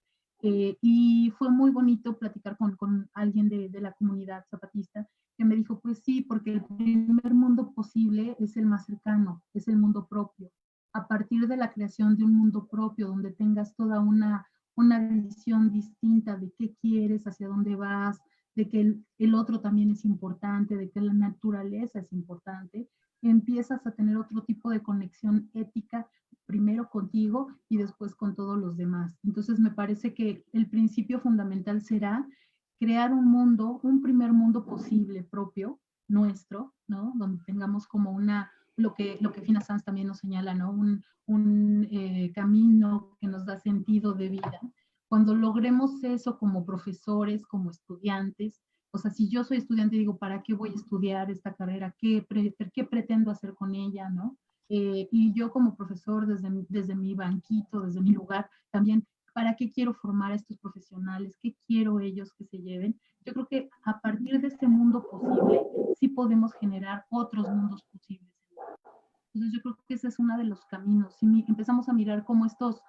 Y fue muy bonito platicar con alguien de la comunidad zapatista que me dijo, pues sí, porque el primer mundo posible es el más cercano, es el mundo propio. A partir de la creación de un mundo propio, donde tengas toda una visión distinta de qué quieres, hacia dónde vas, de que el otro también es importante, de que la naturaleza es importante, empiezas a tener otro tipo de conexión ética, primero contigo y después con todos los demás. Entonces me parece que el principio fundamental será crear un mundo, un primer mundo posible propio, nuestro, ¿no? Donde tengamos como lo que Fina Sanz también nos señala, ¿no? Un camino que nos da sentido de vida. Cuando logremos eso como profesores, como estudiantes, o sea, si yo soy estudiante, digo, ¿para qué voy a estudiar esta carrera? ¿Qué pretendo hacer con ella, no? Y yo como profesor, desde mi banquito, desde mi lugar, también, ¿para qué quiero formar a estos profesionales? ¿Qué quiero ellos que se lleven? Yo creo que a partir de este mundo posible, sí podemos generar otros mundos posibles. Entonces yo creo que ese es uno de los caminos. Si empezamos a mirar cómo estos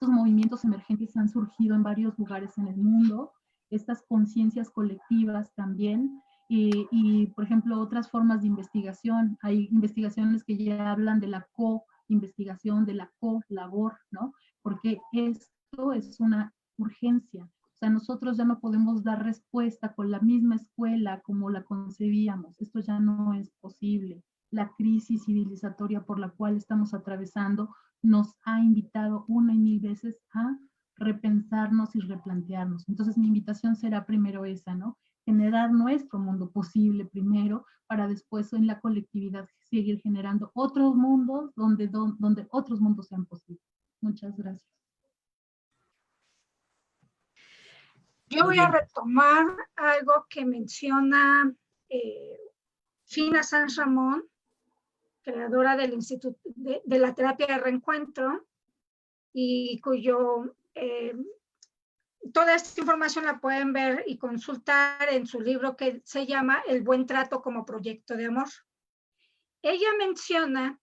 movimientos emergentes han surgido en varios lugares en el mundo, estas conciencias colectivas también, y por ejemplo otras formas de investigación. Hay investigaciones que ya hablan de la co-investigación, de la co-labor, ¿no? Porque esto es una urgencia. O sea, nosotros ya no podemos dar respuesta con la misma escuela como la concebíamos. Esto ya no es posible. La crisis civilizatoria por la cual estamos atravesando nos ha invitado una y mil veces a repensarnos y replantearnos. Entonces mi invitación será primero esa, ¿no? Generar nuestro mundo posible primero, para después en la colectividad seguir generando otros mundos donde otros mundos sean posibles. Muchas gracias. Yo voy a retomar algo que menciona Fina Sanz Ramón, creadora del Instituto de la Terapia de Reencuentro, y cuyo toda esta información la pueden ver y consultar en su libro que se llama El buen trato como proyecto de amor. Ella menciona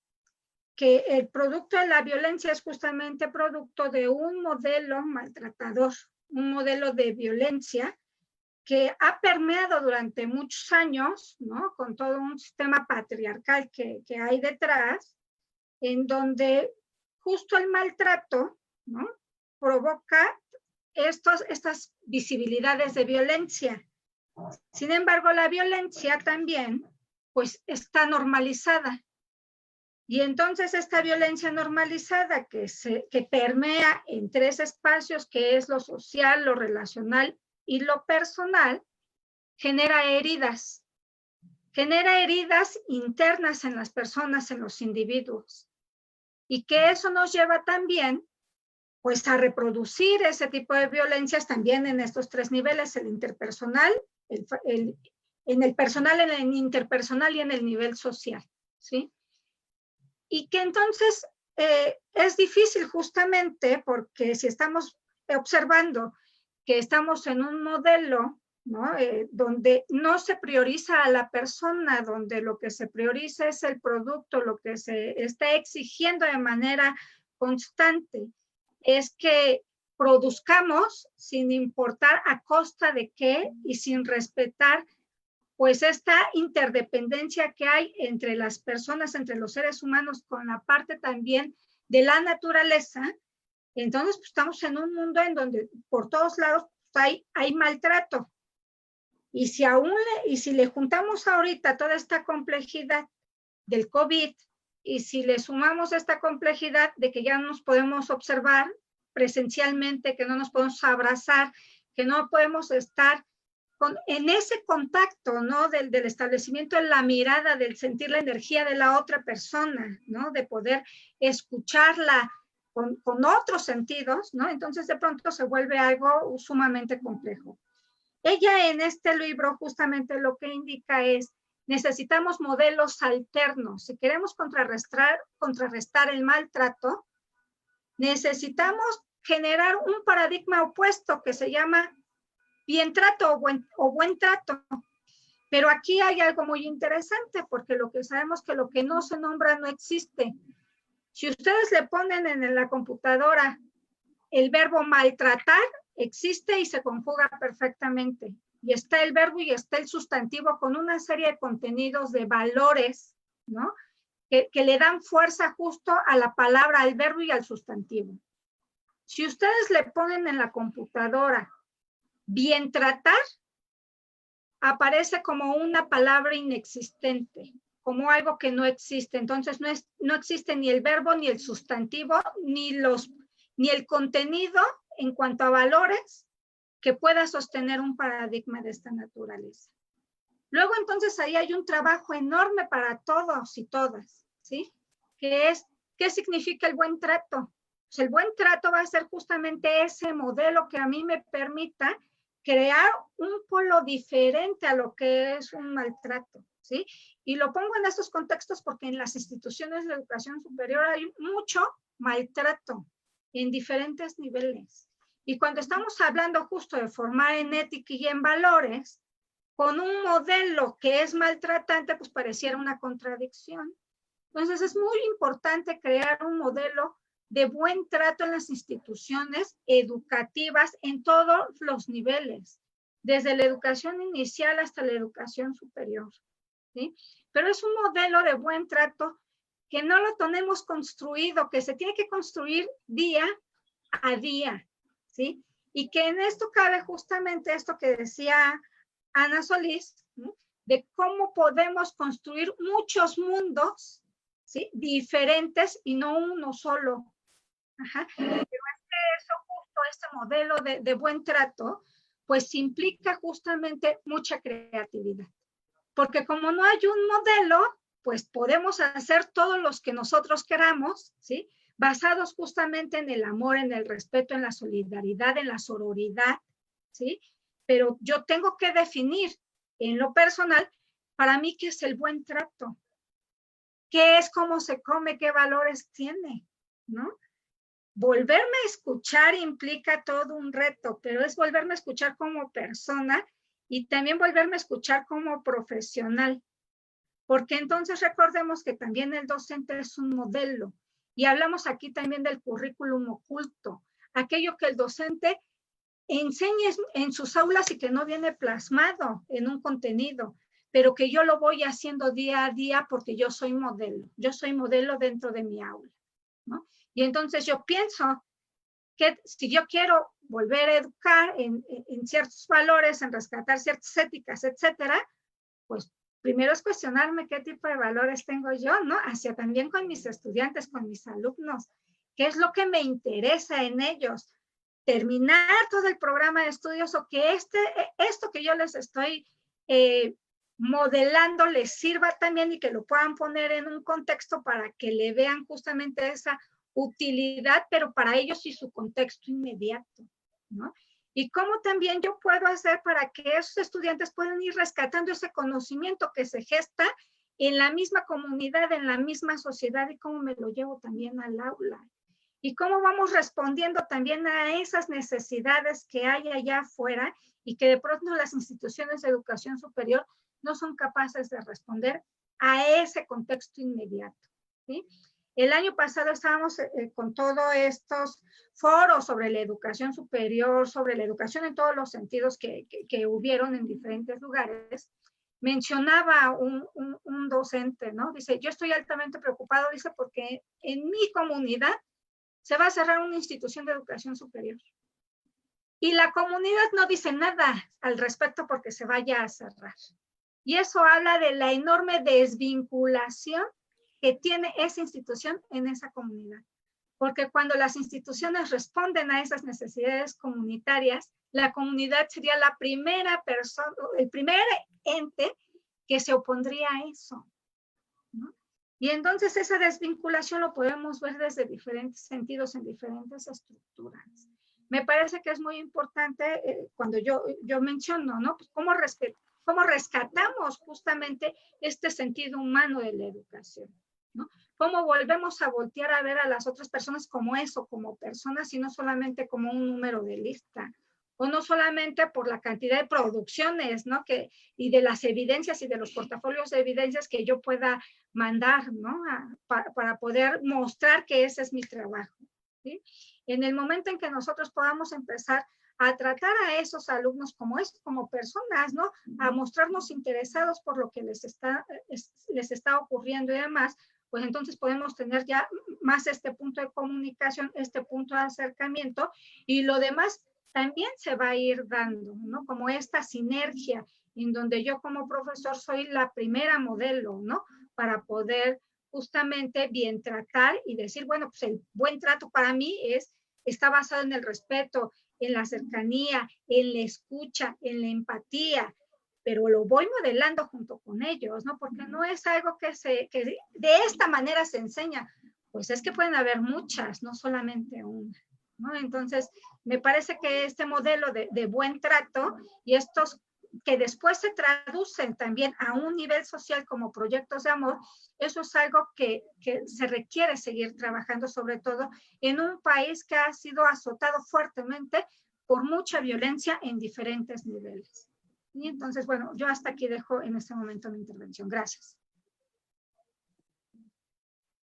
que el producto de la violencia es justamente producto de un modelo maltratador, un modelo de violencia que ha permeado durante muchos años, ¿no? Con todo un sistema patriarcal que hay detrás, en donde justo el maltrato, ¿no? Provoca estas visibilidades de violencia. Sin embargo, la violencia también, pues, está normalizada. Y entonces esta violencia normalizada que permea en 3 espacios, que es lo social, lo relacional y lo personal, genera heridas internas en las personas, en los individuos. Y que eso nos lleva también, pues, a reproducir ese tipo de violencias también en estos 3 niveles, el interpersonal, en el personal, en el interpersonal y en el nivel social, ¿sí? Y que entonces es difícil justamente porque si estamos observando que estamos en un modelo, ¿no? Donde no se prioriza a la persona, donde lo que se prioriza es el producto, lo que se está exigiendo de manera constante es que produzcamos sin importar a costa de qué y sin respetar pues esta interdependencia que hay entre las personas, entre los seres humanos, con la parte también de la naturaleza. Entonces, pues, estamos en un mundo en donde por todos lados pues, hay maltrato. Y si le juntamos ahorita toda esta complejidad del COVID, y si le sumamos esta complejidad de que ya no nos podemos observar presencialmente, que no nos podemos abrazar, que no podemos estar en ese contacto, ¿no? Del establecimiento de la mirada, del sentir la energía de la otra persona, ¿no? De poder escucharla con otros sentidos, ¿no? Entonces de pronto se vuelve algo sumamente complejo. Ella en este libro justamente lo que indica es, necesitamos modelos alternos. Si queremos contrarrestar el maltrato, necesitamos generar un paradigma opuesto que se llama bien trato o buen trato. Pero aquí hay algo muy interesante, porque lo que sabemos que lo que no se nombra no existe. Si ustedes le ponen en la computadora el verbo maltratar, existe y se conjuga perfectamente. Y está el verbo y está el sustantivo con una serie de contenidos, de valores, ¿no? Que le dan fuerza justo a la palabra, al verbo y al sustantivo. Si ustedes le ponen en la computadora bien tratar, aparece como una palabra inexistente, como algo que no existe. Entonces no existe ni el verbo, ni el sustantivo, ni el contenido en cuanto a valores que pueda sostener un paradigma de esta naturaleza. Luego entonces ahí hay un trabajo enorme para todos y todas, ¿sí? Que es, ¿qué significa el buen trato? Pues el buen trato va a ser justamente ese modelo que a mí me permita crear un polo diferente a lo que es un maltrato, ¿sí? Y lo pongo en estos contextos porque en las instituciones de educación superior hay mucho maltrato en diferentes niveles. Y cuando estamos hablando justo de formar en ética y en valores, con un modelo que es maltratante, pues pareciera una contradicción. Entonces es muy importante crear un modelo de buen trato en las instituciones educativas en todos los niveles, desde la educación inicial hasta la educación superior, ¿sí? Pero es un modelo de buen trato que no lo tenemos construido, que se tiene que construir día a día, ¿sí? Y que en esto cabe justamente esto que decía Ana Solís, ¿no? De cómo podemos construir muchos mundos, ¿sí? Diferentes y no uno solo. Ajá. Pero eso justo, este modelo de buen trato, pues implica justamente mucha creatividad. Porque como no hay un modelo, pues podemos hacer todos los que nosotros queramos, ¿sí? Basados justamente en el amor, en el respeto, en la solidaridad, en la sororidad, ¿sí? Pero yo tengo que definir en lo personal, para mí, qué es el buen trato. ¿Qué es cómo se come? ¿Qué valores tiene? ¿No? Volverme a escuchar implica todo un reto, pero es volverme a escuchar como persona y también volverme a escuchar como profesional. Porque entonces recordemos que también el docente es un modelo. Y hablamos aquí también del currículum oculto, aquello que el docente enseña en sus aulas y que no viene plasmado en un contenido, pero que yo lo voy haciendo día a día porque yo soy modelo. Yo soy modelo dentro de mi aula, ¿no? Y entonces yo pienso que si yo quiero volver a educar en ciertos valores, en rescatar ciertas éticas, etcétera, pues primero es cuestionarme qué tipo de valores tengo yo, ¿no? Hacia también con mis estudiantes, con mis alumnos, qué es lo que me interesa en ellos, terminar todo el programa de estudios o que esto que yo les estoy modelando les sirva también y que lo puedan poner en un contexto para que le vean justamente esa utilidad, pero para ellos y su contexto inmediato, ¿no? Y cómo también yo puedo hacer para que esos estudiantes puedan ir rescatando ese conocimiento que se gesta en la misma comunidad, en la misma sociedad, y cómo me lo llevo también al aula. Y cómo vamos respondiendo también a esas necesidades que hay allá afuera y que de pronto las instituciones de educación superior no son capaces de responder a ese contexto inmediato, ¿sí? El año pasado estábamos con todos estos foros sobre la educación superior, sobre la educación en todos los sentidos que hubieron en diferentes lugares. Mencionaba un docente, ¿no? Dice, yo estoy altamente preocupado, dice, porque en mi comunidad se va a cerrar una institución de educación superior. Y la comunidad no dice nada al respecto porque se vaya a cerrar. Y eso habla de la enorme desvinculación que tiene esa institución en esa comunidad. Porque cuando las instituciones responden a esas necesidades comunitarias, la comunidad sería la primera persona, el primer ente que se opondría a eso, ¿no? Y entonces esa desvinculación lo podemos ver desde diferentes sentidos, en diferentes estructuras. Me parece que es muy importante cuando yo menciono, ¿no? Pues cómo rescatamos justamente este sentido humano de la educación, ¿no? Cómo volvemos a voltear a ver a las otras personas como eso, como personas y no solamente como un número de lista, o no solamente por la cantidad de producciones, ¿no? Y de las evidencias y de los portafolios de evidencias que yo pueda mandar, ¿no? Para poder mostrar que ese es mi trabajo, ¿sí? En el momento en que nosotros podamos empezar a tratar a esos alumnos como personas, ¿no? A mostrarnos interesados por lo que les está ocurriendo y demás, pues entonces podemos tener ya más este punto de comunicación, este punto de acercamiento, y lo demás también se va a ir dando, ¿no? Como esta sinergia en donde yo como profesor soy la primera modelo, ¿no? Para poder justamente bien tratar y decir, bueno, pues el buen trato para mí está basado en el respeto, en la cercanía, en la escucha, en la empatía, pero lo voy modelando junto con ellos, ¿no? Porque no es algo que de esta manera se enseña, pues es que pueden haber muchas, no solamente una, ¿no? Entonces, me parece que este modelo de buen trato y estos que después se traducen también a un nivel social como proyectos de amor, eso es algo que se requiere seguir trabajando, sobre todo en un país que ha sido azotado fuertemente por mucha violencia en diferentes niveles. Y entonces, bueno, yo hasta aquí dejo en este momento mi intervención. Gracias.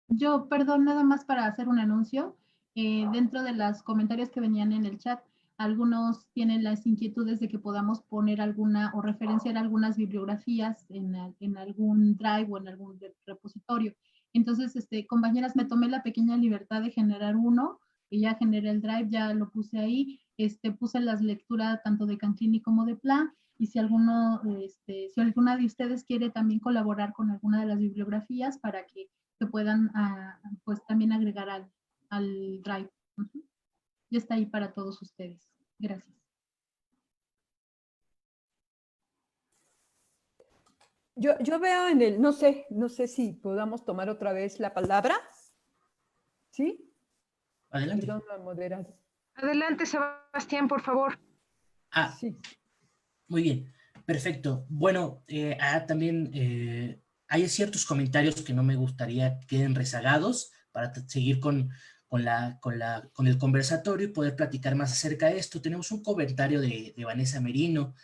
Yo, perdón, nada más para hacer un anuncio. Dentro de los comentarios que venían en el chat, algunos tienen las inquietudes de que podamos poner alguna o referenciar algunas bibliografías en algún drive o en algún repositorio. Entonces, compañeras, me tomé la pequeña libertad de generar uno, y ya generé el drive, ya lo puse ahí, puse las lecturas tanto de Canclini como de Pla, y si alguna de ustedes quiere también colaborar con alguna de las bibliografías para que se puedan pues también agregar al drive. Ya está ahí para todos ustedes. Gracias. Yo veo en el, no sé si podamos tomar otra vez la palabra. ¿Sí? Adelante. Perdón, la moderada. Adelante, Sebastián, por favor. Sí. Muy bien, perfecto. Bueno, también hay ciertos comentarios que no me gustaría que queden rezagados para seguir con el conversatorio y poder platicar más acerca de esto. Tenemos un comentario de Vanessa Merino.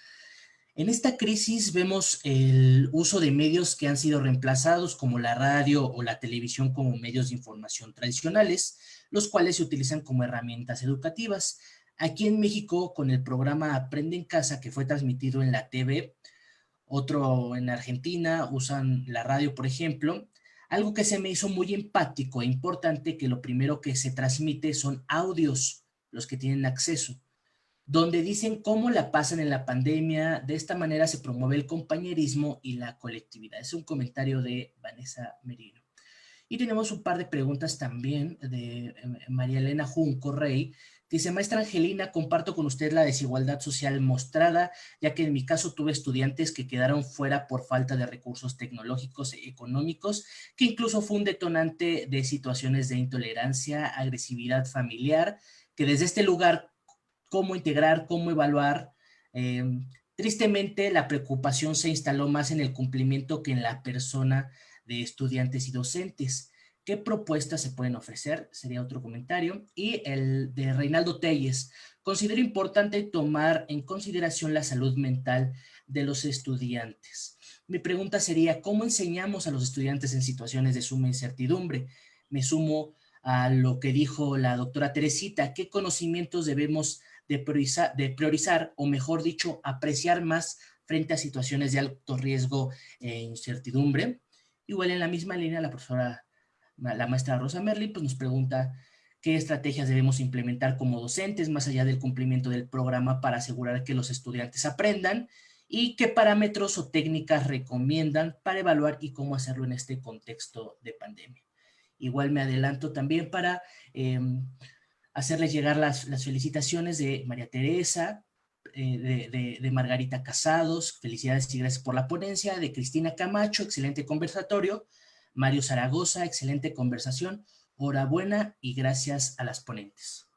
En esta crisis vemos el uso de medios que han sido reemplazados como la radio o la televisión como medios de información tradicionales, los cuales se utilizan como herramientas educativas. Aquí en México, con el programa Aprende en Casa, que fue transmitido en la TV, otro en Argentina, usan la radio, por ejemplo. Algo que se me hizo muy empático e importante, que lo primero que se transmite son audios los que tienen acceso, donde dicen cómo la pasan en la pandemia. De esta manera se promueve el compañerismo y la colectividad. Es un comentario de Vanessa Merino. Y tenemos un par de preguntas también de María Elena Junco Rey. Dice: maestra Angelina, comparto con usted la desigualdad social mostrada, ya que en mi caso tuve estudiantes que quedaron fuera por falta de recursos tecnológicos e económicos, que incluso fue un detonante de situaciones de intolerancia, agresividad familiar, que desde este lugar, cómo integrar, cómo evaluar. Tristemente, la preocupación se instaló más en el cumplimiento que en la persona de estudiantes y docentes. ¿Qué propuestas se pueden ofrecer? Sería otro comentario. Y el de Reinaldo Telles: considero importante tomar en consideración la salud mental de los estudiantes. Mi pregunta sería: ¿cómo enseñamos a los estudiantes en situaciones de suma incertidumbre? Me sumo a lo que dijo la doctora Teresita. ¿Qué conocimientos debemos de priorizar, o mejor dicho, apreciar más frente a situaciones de alto riesgo e incertidumbre? Igual en la misma línea, la maestra Rosa Merlin pues nos pregunta qué estrategias debemos implementar como docentes, más allá del cumplimiento del programa, para asegurar que los estudiantes aprendan, y qué parámetros o técnicas recomiendan para evaluar y cómo hacerlo en este contexto de pandemia. Igual me adelanto también para hacerles llegar las felicitaciones de María Teresa, de Margarita Casados, felicidades y gracias por la ponencia, de Cristina Camacho, excelente conversatorio, Mario Zaragoza, excelente conversación, enhorabuena y gracias a las ponentes.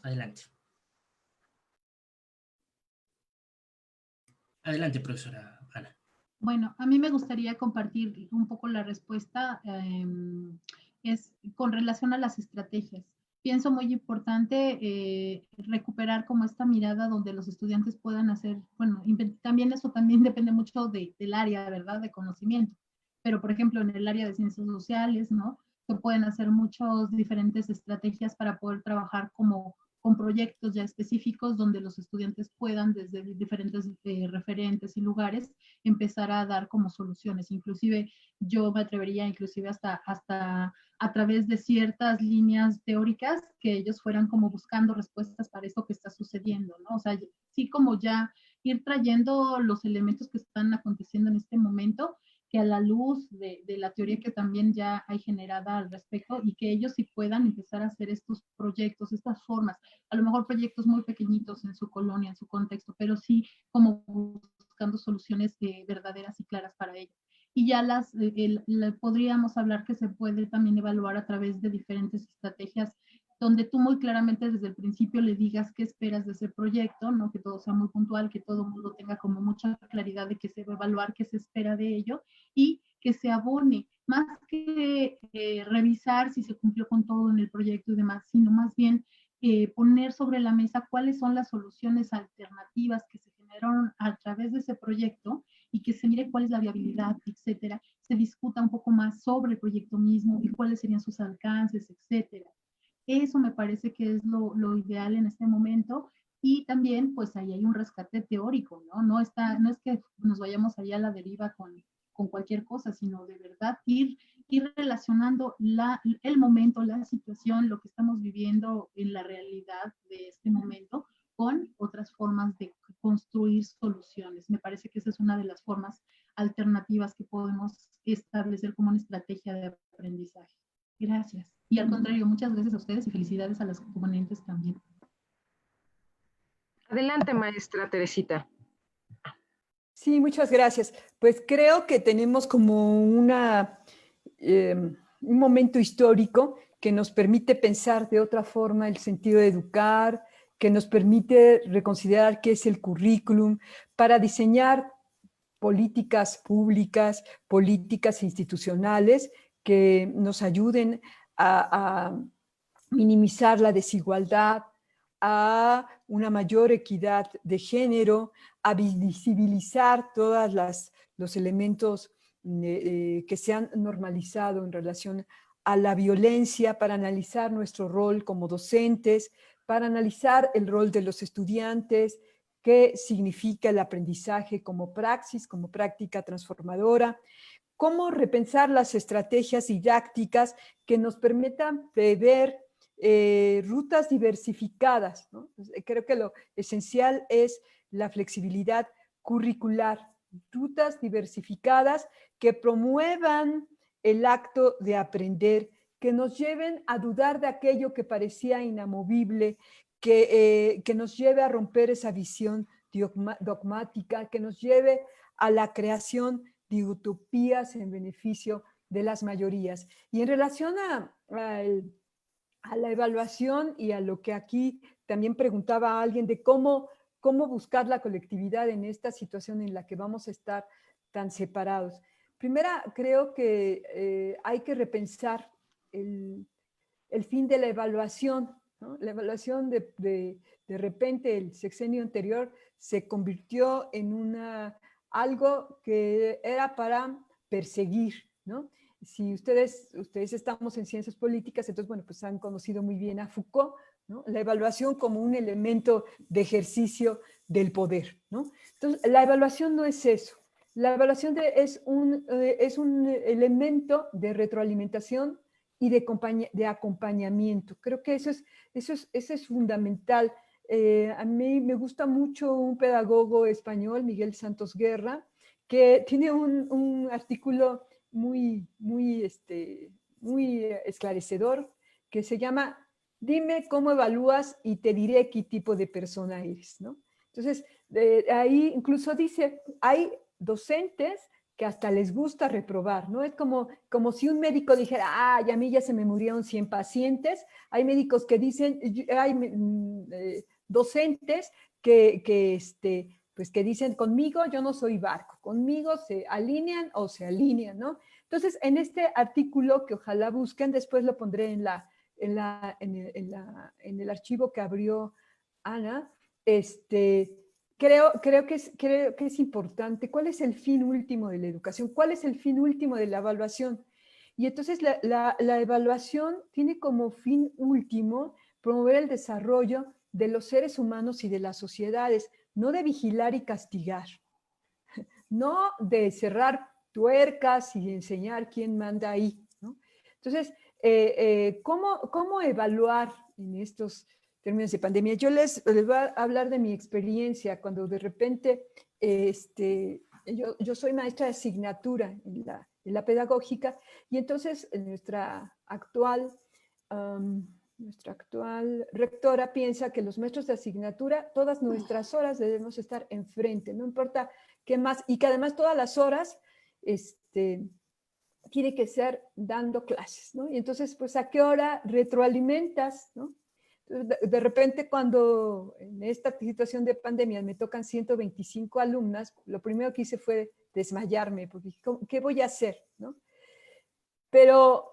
Adelante. Adelante, profesora Ana. Bueno, a mí me gustaría compartir un poco la respuesta, es con relación a las estrategias. Pienso muy importante recuperar como esta mirada donde los estudiantes puedan hacer, bueno, también eso también depende mucho del área, ¿verdad?, de conocimiento. Pero, por ejemplo, en el área de ciencias sociales, ¿no?, se pueden hacer muchas diferentes estrategias para poder trabajar como con proyectos ya específicos donde los estudiantes puedan, desde diferentes referentes y lugares, empezar a dar como soluciones. Inclusive yo me atrevería, inclusive hasta a través de ciertas líneas teóricas, que ellos fueran como buscando respuestas para esto que está sucediendo, ¿no? O sea, sí, como ya ir trayendo los elementos que están aconteciendo en este momento, que a la luz de la teoría que también ya hay generada al respecto, y que ellos sí puedan empezar a hacer estos proyectos, estas formas, a lo mejor proyectos muy pequeñitos en su colonia, en su contexto, pero sí como buscando soluciones verdaderas y claras para ellos. Y ya podríamos hablar que se puede también evaluar a través de diferentes estrategias donde tú muy claramente desde el principio le digas qué esperas de ese proyecto, ¿no? Que todo sea muy puntual, que todo el mundo tenga como mucha claridad de qué se va a evaluar, qué se espera de ello, y que se abone, más que revisar si se cumplió con todo en el proyecto y demás, sino más bien poner sobre la mesa cuáles son las soluciones alternativas que se generaron a través de ese proyecto, y que se mire cuál es la viabilidad, etcétera, se discuta un poco más sobre el proyecto mismo y cuáles serían sus alcances, etcétera. Eso me parece que es lo ideal en este momento. Y también, pues ahí hay un rescate teórico, ¿no? No es que nos vayamos allá a la deriva con cualquier cosa, sino de verdad ir relacionando el momento, la situación, lo que estamos viviendo en la realidad de este momento, con otras formas de construir soluciones. Me parece que esa es una de las formas alternativas que podemos establecer como una estrategia de aprendizaje. Gracias. Y al contrario, muchas gracias a ustedes y felicidades a las componentes también. Adelante, maestra Teresita. Sí, muchas gracias. Pues creo que tenemos como un momento histórico que nos permite pensar de otra forma el sentido de educar, que nos permite reconsiderar qué es el currículum, para diseñar políticas públicas, políticas institucionales que nos ayuden a minimizar la desigualdad, a una mayor equidad de género, a visibilizar todos los elementos que se han normalizado en relación a la violencia, para analizar nuestro rol como docentes, para analizar el rol de los estudiantes, qué significa el aprendizaje como praxis, como práctica transformadora, cómo repensar las estrategias didácticas que nos permitan prever rutas diversificadas, ¿no? Creo que lo esencial es la flexibilidad curricular, rutas diversificadas que promuevan el acto de aprender, que nos lleven a dudar de aquello que parecía inamovible, que nos lleve a romper esa visión dogmática, que nos lleve a la creación de utopías en beneficio de las mayorías. Y en relación a la evaluación y a lo que aquí también preguntaba alguien de cómo buscar la colectividad en esta situación en la que vamos a estar tan separados. Primera, creo que hay que repensar el fin de la evaluación, ¿no? La evaluación de repente, el sexenio anterior se convirtió en algo que era para perseguir, ¿no? Si ustedes estamos en ciencias políticas, entonces, bueno, pues han conocido muy bien a Foucault, ¿no? La evaluación como un elemento de ejercicio del poder, ¿no? Entonces, la evaluación no es eso. La evaluación es un elemento de retroalimentación y de acompañamiento. Creo que eso es fundamental. A mí me gusta mucho un pedagogo español, Miguel Santos Guerra, que tiene un artículo muy esclarecedor que se llama "Dime cómo evalúas y te diré qué tipo de persona eres", ¿no? Entonces, ahí incluso dice, hay docentes que hasta les gusta reprobar, ¿no? Es como si un médico dijera, a mí ya se me murieron 100 pacientes. Hay médicos que dicen, hay docentes pues que dicen, conmigo yo no soy barco, conmigo se alinean o se alinean, ¿no? Entonces, en este artículo que ojalá busquen, después lo pondré en el archivo que abrió Ana, creo que es importante. ¿Cuál es el fin último de la educación? ¿Cuál es el fin último de la evaluación? Y entonces la evaluación tiene como fin último promover el desarrollo de los seres humanos y de las sociedades, no de vigilar y castigar, no de cerrar tuercas y enseñar quién manda ahí, ¿no? Entonces, ¿cómo evaluar en estos términos de pandemia? Yo les voy a hablar de mi experiencia cuando de repente, yo soy maestra de asignatura en la pedagógica, y entonces nuestra actual rectora piensa que los maestros de asignatura, todas nuestras horas debemos estar enfrente, no importa qué más, y que además todas las horas tiene que ser dando clases, ¿no? Y entonces, pues, ¿a qué hora retroalimentas, no? De repente, cuando en esta situación de pandemia me tocan 125 alumnas, lo primero que hice fue desmayarme, porque ¿qué voy a hacer, no? Pero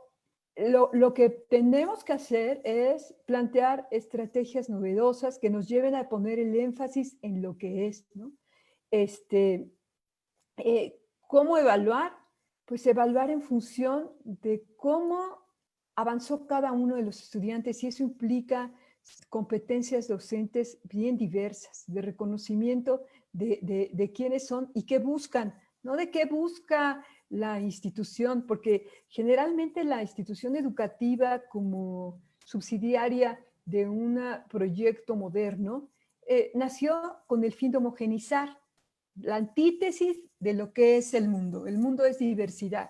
lo que tenemos que hacer es plantear estrategias novedosas que nos lleven a poner el énfasis en lo que es, ¿no? ¿Cómo evaluar? Pues evaluar en función de cómo avanzó cada uno de los estudiantes, y eso implica competencias docentes bien diversas, de reconocimiento de quiénes son y qué buscan, no de qué busca la institución, porque generalmente la institución educativa como subsidiaria de un proyecto moderno nació con el fin de homogenizar, la antítesis de lo que es el mundo. El mundo es diversidad.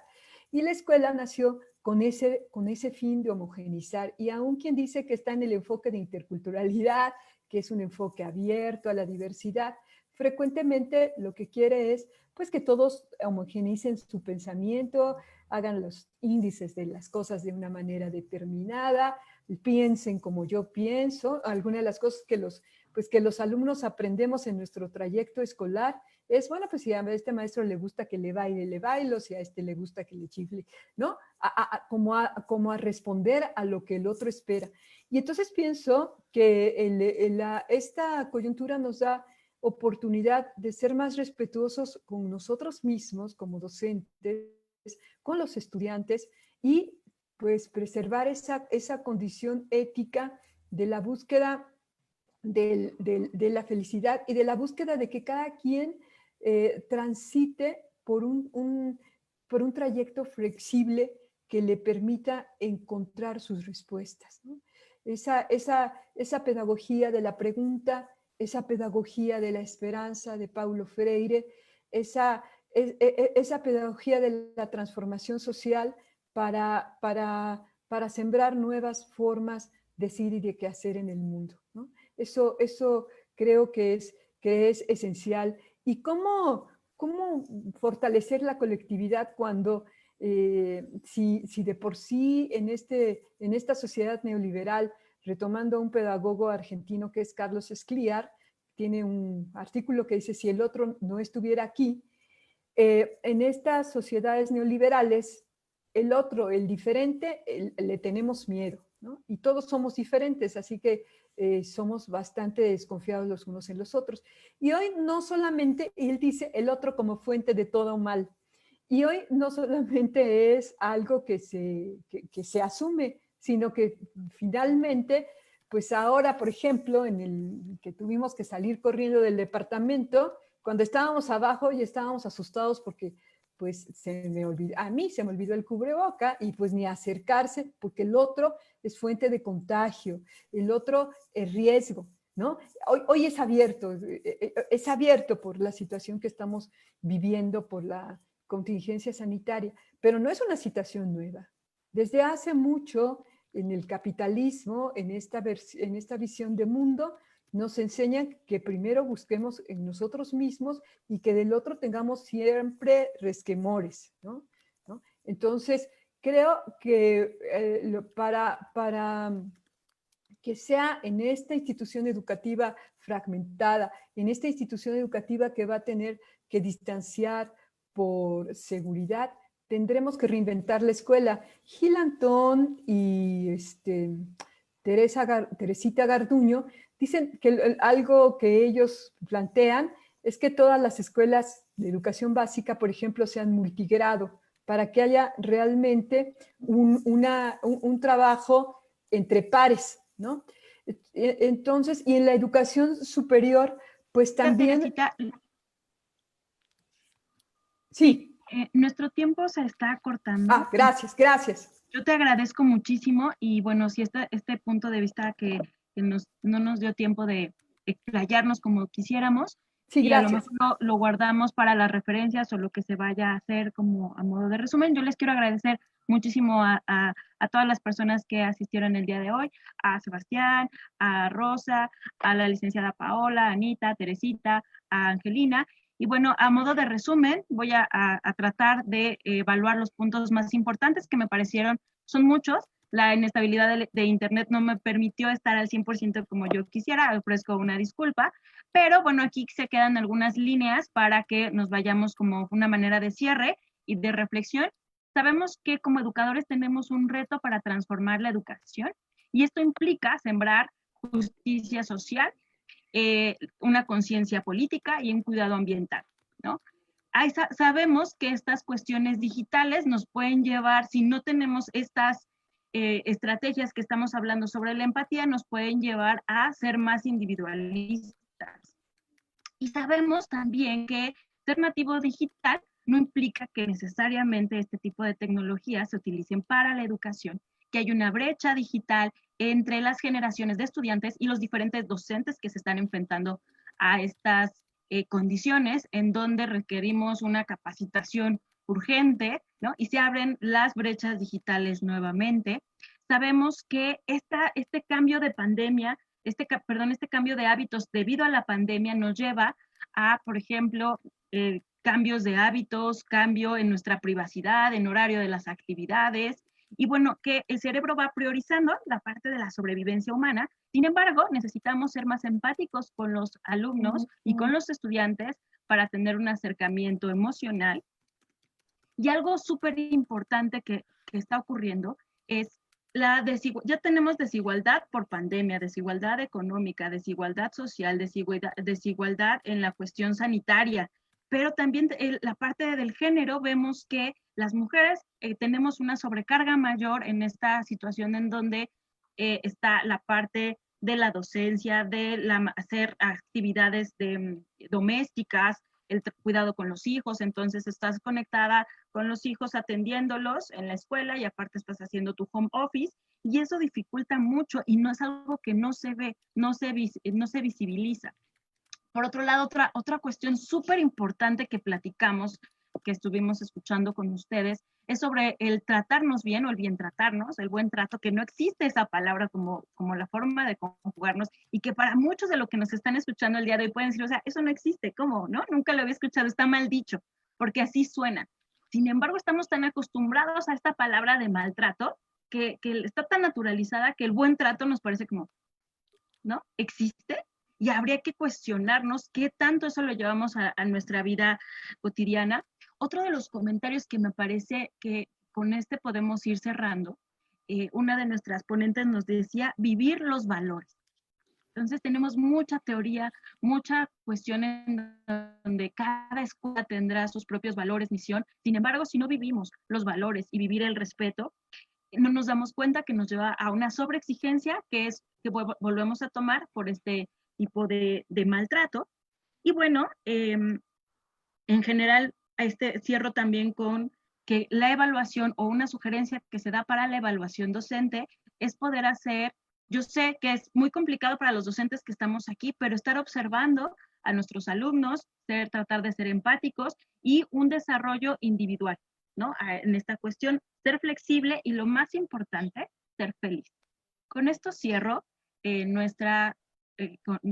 Y la escuela nació con ese fin de homogeneizar. Y aún quien dice que está en el enfoque de interculturalidad, que es un enfoque abierto a la diversidad, frecuentemente lo que quiere es pues que todos homogeneicen su pensamiento, hagan los índices de las cosas de una manera determinada, piensen como yo pienso. Algunas de las cosas que los alumnos aprendemos en nuestro trayecto escolar es, bueno, pues si a este maestro le gusta que le bailo, si a este le gusta que le chifle, ¿no? Como a responder a lo que el otro espera. Y entonces pienso que esta coyuntura nos da oportunidad de ser más respetuosos con nosotros mismos como docentes, con los estudiantes, y pues preservar esa condición ética de la búsqueda de la felicidad y de la búsqueda de que cada quien transite por un trayecto flexible que le permita encontrar sus respuestas, ¿no? esa pedagogía de la pregunta, esa pedagogía de la esperanza de Paulo Freire, esa pedagogía de la transformación social para sembrar nuevas formas de ser y de qué hacer en el mundo, ¿no? Eso creo que es esencial. ¿Y cómo fortalecer la colectividad cuando si de por sí en esta sociedad neoliberal, retomando a un pedagogo argentino que es Carlos Escliar, tiene un artículo que dice: si el otro no estuviera aquí, en estas sociedades neoliberales, el otro, el diferente, le tenemos miedo, ¿no? Y todos somos diferentes, así que somos bastante desconfiados los unos en los otros. Y hoy no solamente, y él dice, el otro como fuente de todo mal. Y hoy no solamente es algo que se asume, sino que finalmente, pues ahora, por ejemplo, en el que tuvimos que salir corriendo del departamento, cuando estábamos abajo y estábamos asustados porque pues a mí se me olvidó el cubreboca y pues ni acercarse porque el otro es fuente de contagio, el otro es riesgo, ¿no? Hoy es abierto por la situación que estamos viviendo, por la contingencia sanitaria, pero no es una situación nueva. Desde hace mucho en el capitalismo, en esta visión de mundo, nos enseñan que primero busquemos en nosotros mismos y que del otro tengamos siempre resquemores, ¿no? Entonces, creo que para que sea en esta institución educativa fragmentada, en esta institución educativa que va a tener que distanciar por seguridad, tendremos que reinventar la escuela. Gil Antón y Teresita Garduño dicen que algo que ellos plantean es que todas las escuelas de educación básica, por ejemplo, sean multigrado, para que haya realmente un trabajo entre pares, ¿no? Entonces, y en la educación superior, pues también... Teresita, sí. Nuestro tiempo se está cortando. Gracias. Yo te agradezco muchísimo y bueno, si este punto de vista que no nos dio tiempo de explayarnos como quisiéramos, sí, y gracias. a lo mejor lo guardamos para las referencias o lo que se vaya a hacer como a modo de resumen. Yo les quiero agradecer muchísimo a todas las personas que asistieron el día de hoy, a Sebastián, a Rosa, a la licenciada Paola, a Anita, a Teresita, a Angelina. Y bueno, a modo de resumen, voy a tratar de evaluar los puntos más importantes que me parecieron, son muchos. La inestabilidad de Internet no me permitió estar al 100% como yo quisiera, ofrezco una disculpa, pero bueno, aquí se quedan algunas líneas para que nos vayamos como una manera de cierre y de reflexión. Sabemos que como educadores tenemos un reto para transformar la educación y esto implica sembrar justicia social, una conciencia política y un cuidado ambiental, ¿no? Sabemos que estas cuestiones digitales nos pueden llevar, si no tenemos estas estrategias que estamos hablando sobre la empatía, nos pueden llevar a ser más individualistas. Y sabemos también que ser nativo digital no implica que necesariamente este tipo de tecnologías se utilicen para la educación, que hay una brecha digital entre las generaciones de estudiantes y los diferentes docentes que se están enfrentando a estas condiciones en donde requerimos una capacitación urgente, ¿no? Y se abren las brechas digitales nuevamente. Sabemos que este cambio de pandemia, este cambio de hábitos debido a la pandemia nos lleva a, por ejemplo, cambios de hábitos, cambio en nuestra privacidad, en horario de las actividades, y bueno, que el cerebro va priorizando la parte de la sobrevivencia humana. Sin embargo, necesitamos ser más empáticos con los alumnos y con los estudiantes para tener un acercamiento emocional. Y algo súper importante que está ocurriendo es ya tenemos desigualdad por pandemia, desigualdad económica, desigualdad social, desigualdad en la cuestión sanitaria, pero también la parte del género, vemos que las mujeres tenemos una sobrecarga mayor en esta situación en donde está la parte de la docencia, de hacer actividades domésticas, el cuidado con los hijos, entonces estás conectada con los hijos atendiéndolos en la escuela y aparte estás haciendo tu home office y eso dificulta mucho y no es algo que no se ve, no se visibiliza. Por otro lado, otra cuestión súper importante que platicamos, que estuvimos escuchando con ustedes, es sobre el tratarnos bien o el bien tratarnos, el buen trato, que no existe esa palabra como la forma de conjugarnos y que para muchos de los que nos están escuchando el día de hoy pueden decir, o sea, eso no existe, ¿cómo? ¿No? Nunca lo había escuchado, está mal dicho, porque así suena. Sin embargo, estamos tan acostumbrados a esta palabra de maltrato que está tan naturalizada que el buen trato nos parece como, ¿no? ¿Existe? Y habría que cuestionarnos qué tanto eso lo llevamos a nuestra vida cotidiana. Otro de los comentarios que me parece que con este podemos ir cerrando, una de nuestras ponentes nos decía vivir los valores. Entonces tenemos mucha teoría, mucha cuestión en donde cada escuela tendrá sus propios valores, misión. Sin embargo, si no vivimos los valores y vivir el respeto, no nos damos cuenta que nos lleva a una sobreexigencia que volvemos a tomar por este tipo de maltrato. Y bueno, en general, cierro también con que la evaluación o una sugerencia que se da para la evaluación docente es poder hacer, yo sé que es muy complicado para los docentes que estamos aquí, pero estar observando a nuestros alumnos, tratar de ser empáticos y un desarrollo individual, ¿no? En esta cuestión, ser flexible y lo más importante, ser feliz. Con esto cierro nuestra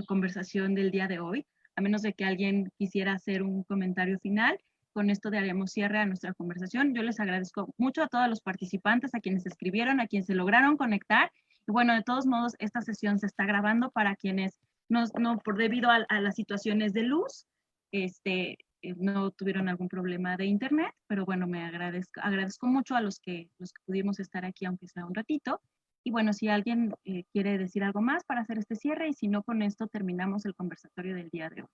conversación del día de hoy, a menos de que alguien quisiera hacer un comentario final. Con esto daremos cierre a nuestra conversación. Yo les agradezco mucho a todos los participantes, a quienes escribieron, a quienes se lograron conectar. Y bueno, de todos modos, esta sesión se está grabando para quienes no por debido a las situaciones de luz, no tuvieron algún problema de internet, pero bueno, agradezco mucho a los que pudimos estar aquí, aunque sea un ratito. Y bueno, si alguien quiere decir algo más para hacer este cierre, y si no, con esto terminamos el conversatorio del día de hoy.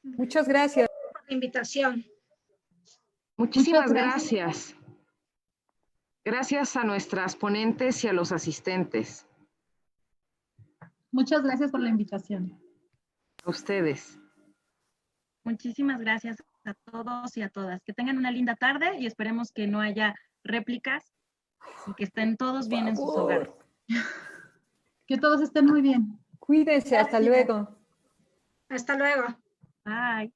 Muchas gracias. Por la invitación. Muchísimas gracias. Gracias a nuestras ponentes y a los asistentes. Muchas gracias por la invitación. A ustedes. Muchísimas gracias a todos y a todas. Que tengan una linda tarde y esperemos que no haya réplicas y que estén todos bien en sus hogares. Que todos estén muy bien. Cuídense, hasta luego. Hasta luego. Bye.